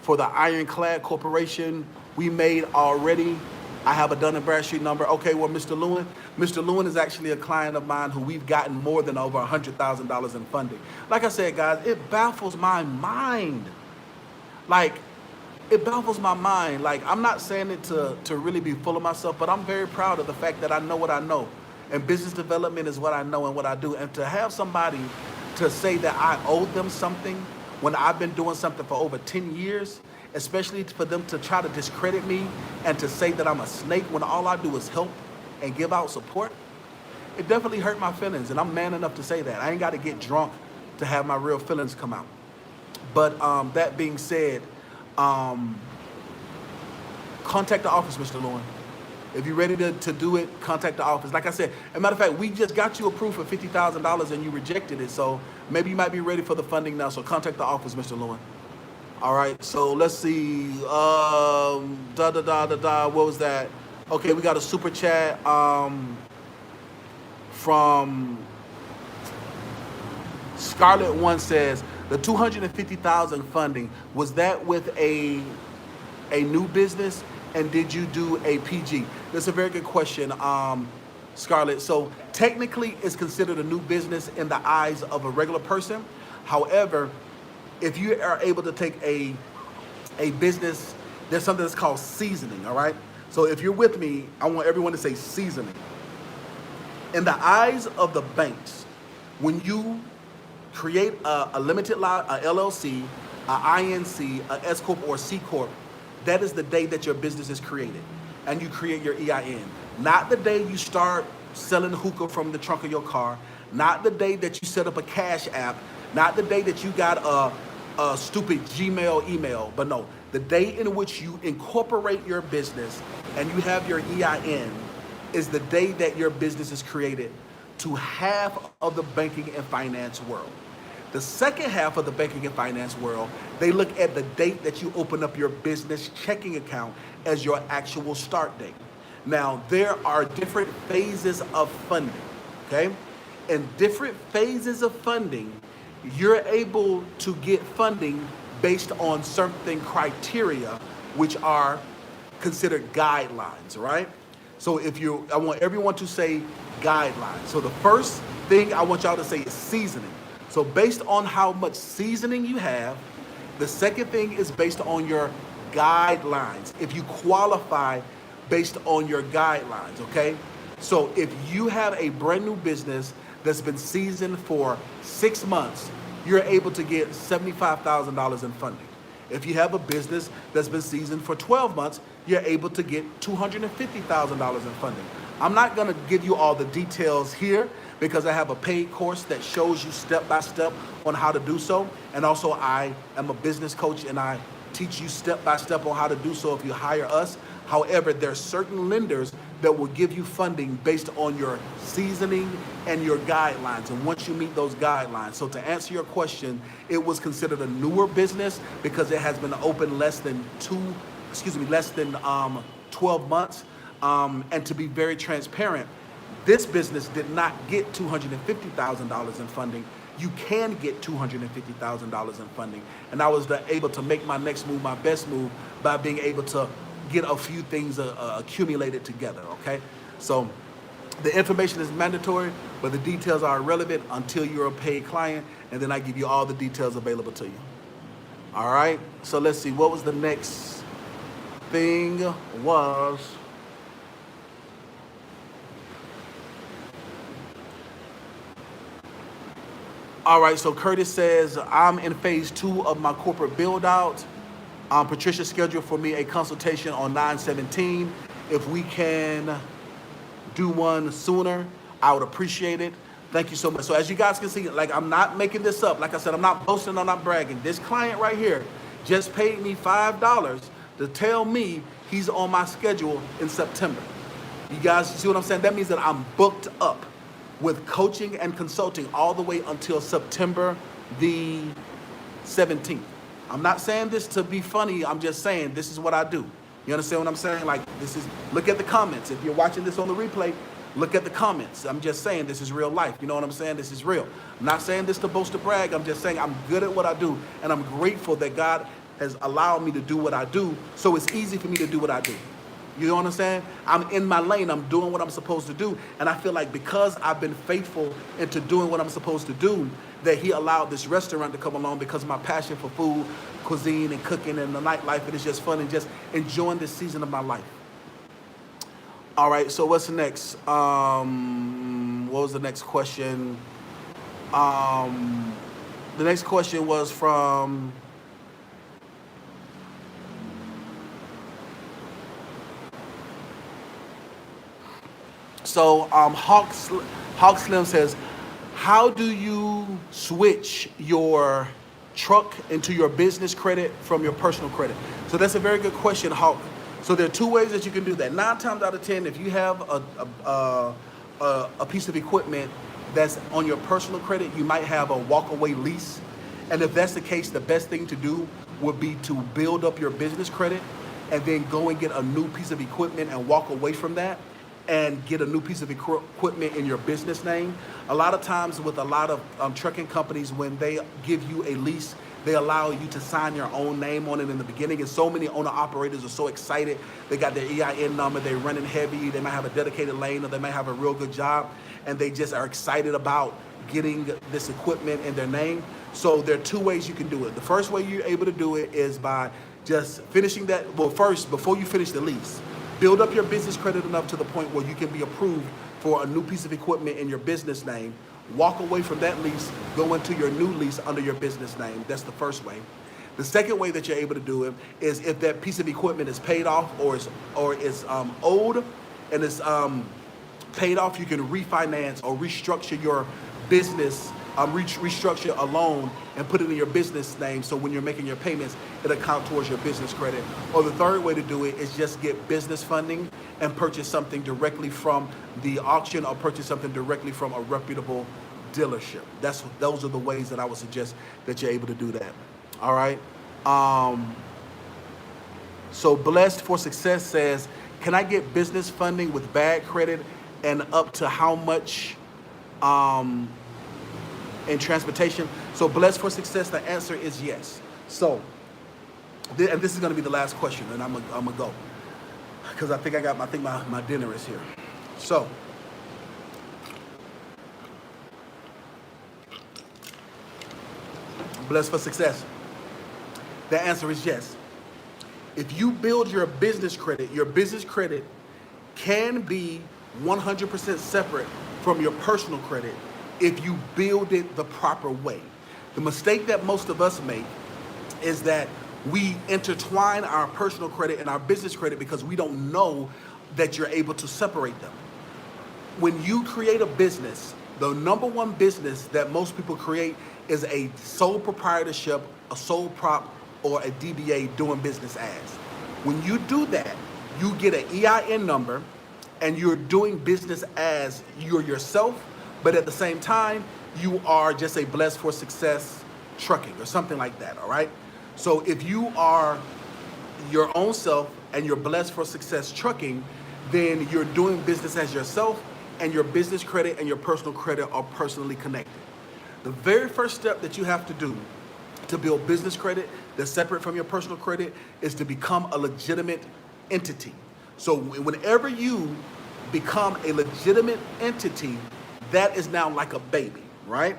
for the Ironclad Corporation we made already. I have a Dun & Bradstreet number. Okay, well, Mr. Lewin is actually a client of mine who we've gotten more than over $100,000 in funding. Like I said, guys, it baffles my mind. It baffles my mind. I'm not saying it to really be full of myself, but I'm very proud of the fact that I know what I know. And business development is what I know and what I do. And to have somebody to say that I owe them something when I've been doing something for over 10 years, especially for them to try to discredit me and to say that I'm a snake when all I do is help and give out support, it definitely hurt my feelings. And I'm man enough to say that. I ain't got to get drunk to have my real feelings come out. But that being said, contact the office, Mr. Lewin. If you're ready to do it, contact the office. Like I said, as a matter of fact, we just got you approved for $50,000 and you rejected it. So maybe you might be ready for the funding now. So contact the office, Mr. Lewin. All right, so let's see. What was that? Okay, we got a super chat from Scarlett One says, the $250,000 funding, was that with a new business, and did you do a PG? That's a very good question, Scarlett. So technically it's considered a new business in the eyes of a regular person. However, if you are able to take a business, there's something that's called seasoning, all right? So if you're with me, I want everyone to say seasoning. In the eyes of the banks, when you create a limited lot, a LLC, a INC, a S Corp or C Corp, that is the day that your business is created. And you create your EIN. Not the day you start selling hookah from the trunk of your car, not the day that you set up a cash app, not the day that you got a stupid Gmail email, but no, the day in which you incorporate your business and you have your EIN is the day that your business is created to half of the banking and finance world. The second half of the banking and finance world, they look at the date that you open up your business checking account as your actual start date. Now, there are different phases of funding, okay? In different phases of funding, you're able to get funding based on certain criteria, which are considered guidelines, right? So I want everyone to say guidelines. So the first thing I want y'all to say is seasoning. So based on how much seasoning you have, the second thing is based on your guidelines. If you qualify based on your guidelines, okay? So if you have a brand new business that's been seasoned for 6 months, you're able to get $75,000 in funding. If you have a business that's been seasoned for 12 months, you're able to get $250,000 in funding. I'm not gonna give you all the details here because I have a paid course that shows you step by step on how to do so. And also I am a business coach and I teach you step by step on how to do so if you hire us. However, there are certain lenders that will give you funding based on your seasoning and your guidelines. And once you meet those guidelines, so to answer your question, it was considered a newer business because it has been open less than 12 months. And to be very transparent, this business did not get $250,000 in funding. you can get $250,000 in funding. And I was able to make my next move my best move by being able to get a few things accumulated together, okay? So the information is mandatory, but the details are irrelevant until you're a paid client, and then I give you all the details available to you. All right, so let's see, what was the next thing was, all right, so Curtis says, I'm in phase 2 of my corporate build out. Patricia scheduled for me a consultation on 9/17. If we can do one sooner, I would appreciate it. Thank you so much. So as you guys can see, like, I'm not making this up. Like I said, I'm not boasting, I'm not bragging. This client right here just paid me $5 to tell me he's on my schedule in September. You guys see what I'm saying? That means that I'm booked up with coaching and consulting all the way until September the 17th. I'm not saying this to be funny. I'm just saying this is what I do. You understand what I'm saying? Like, this is, look at the comments. If you're watching this on the replay, look at the comments. I'm just saying this is real life. You know what I'm saying? This is real. I'm not saying this to boast or brag. I'm just saying I'm good at what I do, and I'm grateful that God has allowed me to do what I do, so it's easy for me to do what I do. You know what I'm saying? I'm in my lane. I'm doing what I'm supposed to do, and I feel like because I've been faithful into doing what I'm supposed to do, that He allowed this restaurant to come along because of my passion for food, cuisine, and cooking, and the nightlife. And it's just fun and just enjoying this season of my life. All right, so what's next? What was the next question? The next question was from Hawk Slim says, how do you switch your truck into your business credit from your personal credit? So that's a very good question, Hawk. So there are 2 ways that you can do that. 9 times out of 10, if you have a piece of equipment that's on your personal credit, you might have a walk-away lease. And if that's the case, the best thing to do would be to build up your business credit and then go and get a new piece of equipment and walk away from that and get a new piece of equipment in your business name. A lot of times with a lot of trucking companies, when they give you a lease, they allow you to sign your own name on it in the beginning. And so many owner-operators are so excited. They got their EIN number, they're running heavy, they might have a dedicated lane, or they might have a real good job, and they just are excited about getting this equipment in their name. So there are 2 ways you can do it. The first way you're able to do it is by just finishing that. Well, first, before you finish the lease, build up your business credit enough to the point where you can be approved for a new piece of equipment in your business name. Walk away from that lease, go into your new lease under your business name. That's the first way. The second way that you're able to do it is if that piece of equipment is paid off or is owed and it's paid off, you can refinance or restructure your business, restructure a loan and put it in your business name, so when you're making your payments, it'll count towards your business credit. Or the third way to do it is just get business funding and purchase something directly from the auction or purchase something directly from a reputable dealership. Those are the ways that I would suggest that you're able to do that. All right. So Blessed for Success says, can I get business funding with bad credit and up to how much in transportation? So Blessed for Success, the answer is yes. So, and this is going to be the last question, and I'm gonna go because I think my dinner is here. So, Blessed for Success, the answer is yes. If you build your business credit can be 100% separate from your personal credit if you build it the proper way. The mistake that most of us make is that we intertwine our personal credit and our business credit because we don't know that you're able to separate them. When you create a business, the number one business that most people create is a sole proprietorship, a sole prop, or a DBA doing business as. When you do that, you get an EIN number and you're doing business as you're yourself, but at the same time, you are just a Blessed for Success trucking or something like that, all right? So if you are your own self and you're Blessed for Success trucking, then you're doing business as yourself and your business credit and your personal credit are personally connected. The very first step that you have to do to build business credit that's separate from your personal credit is to become a legitimate entity. So whenever you become a legitimate entity, that is now like a baby, right?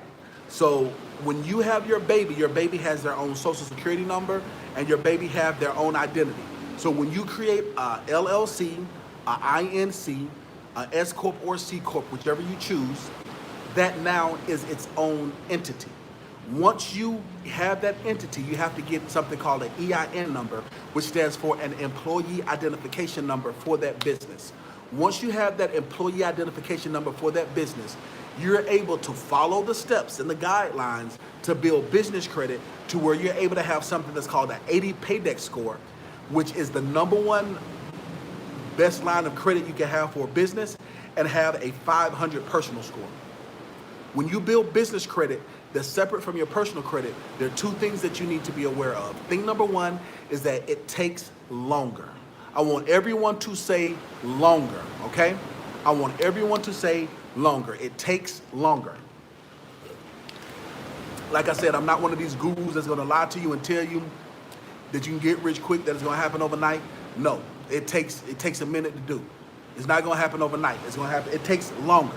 So when you have your baby has their own social security number and your baby have their own identity. So when you create a LLC, a INC, a S Corp or C Corp, whichever you choose, that now is its own entity. Once you have that entity, you have to get something called an EIN number, which stands for an employee identification number for that business. Once you have that employee identification number for that business, you're able to follow the steps and the guidelines to build business credit to where you're able to have something that's called an 80 paydex score, which is the #1 best line of credit you can have for a business, and have a 500 personal score. When you build business credit that's separate from your personal credit, there are two things that you need to be aware of. Thing number one is that it takes longer. I want everyone to say longer, okay? I want everyone to say longer. It takes longer. Like I said, I'm not one of these gurus that's gonna lie to you and tell you that you can get rich quick, that it's gonna happen overnight. No, it takes a minute to do. It's not gonna happen overnight. It's gonna happen, it takes longer.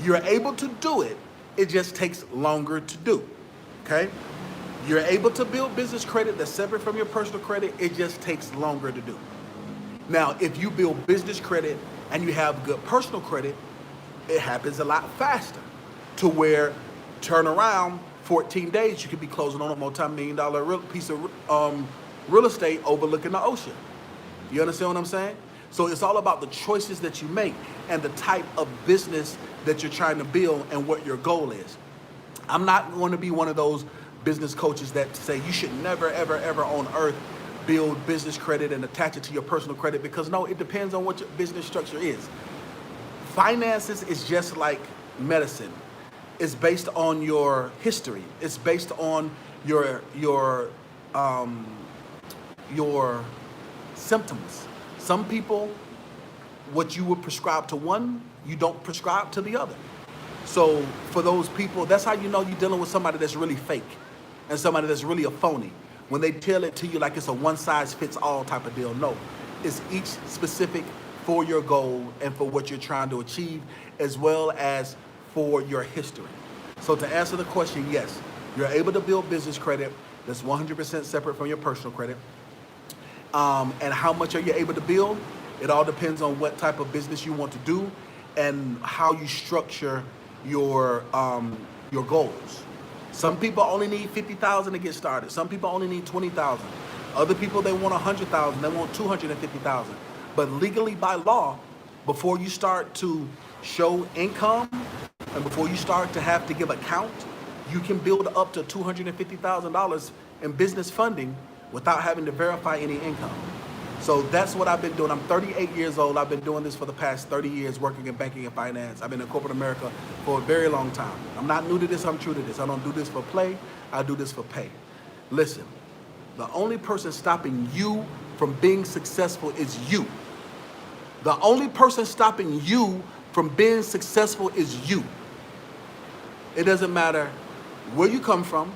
You're able to do it, it just takes longer to do, okay? You're able to build business credit that's separate from your personal credit, it just takes longer to do. Now, if you build business credit and you have good personal credit, it happens a lot faster to where turn around 14 days, you could be closing on a multi-million-dollar piece of real estate overlooking the ocean. You understand what I'm saying? So it's all about the choices that you make and the type of business that you're trying to build and what your goal is. I'm not going to be one of those business coaches that say you should never, ever, ever on earth build business credit and attach it to your personal credit, because no, it depends on what your business structure is. Finances is just like medicine. It's based on your history. It's based on your symptoms. Some people, what you would prescribe to one, you don't prescribe to the other. So for those people, that's how you know you're dealing with somebody that's really fake and somebody that's really a phony. When they tell it to you like it's a one-size-fits-all type of deal, no. It's each specific for your goal and for what you're trying to achieve, as well as for your history. So to answer the question, yes, you're able to build business credit that's 100% separate from your personal credit. And how much are you able to build? It all depends on what type of business you want to do and how you structure your goals. Some people only need 50,000 to get started. Some people only need 20,000. Other people, they want 100,000. They want 250,000. But legally by law, before you start to show income and before you start to have to give account, you can build up to $250,000 in business funding without having to verify any income. So that's what I've been doing. I'm 38 years old. I've been doing this for the past 30 years, working in banking and finance. I've been in corporate America for a very long time. I'm not new to this, I'm true to this. I don't do this for play, I do this for pay. Listen, the only person stopping you from being successful is you. The only person stopping you from being successful is you. It doesn't matter where you come from.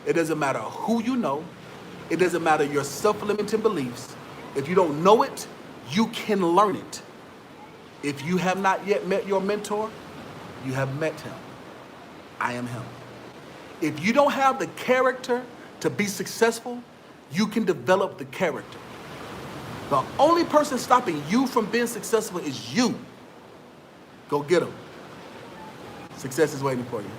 It doesn't matter who you know. It doesn't matter your self-limiting beliefs. If you don't know it, you can learn it. If you have not yet met your mentor, you have met him. I am him. If you don't have the character to be successful, you can develop the character. The only person stopping you from being successful is you. Go get him. Success is waiting for you.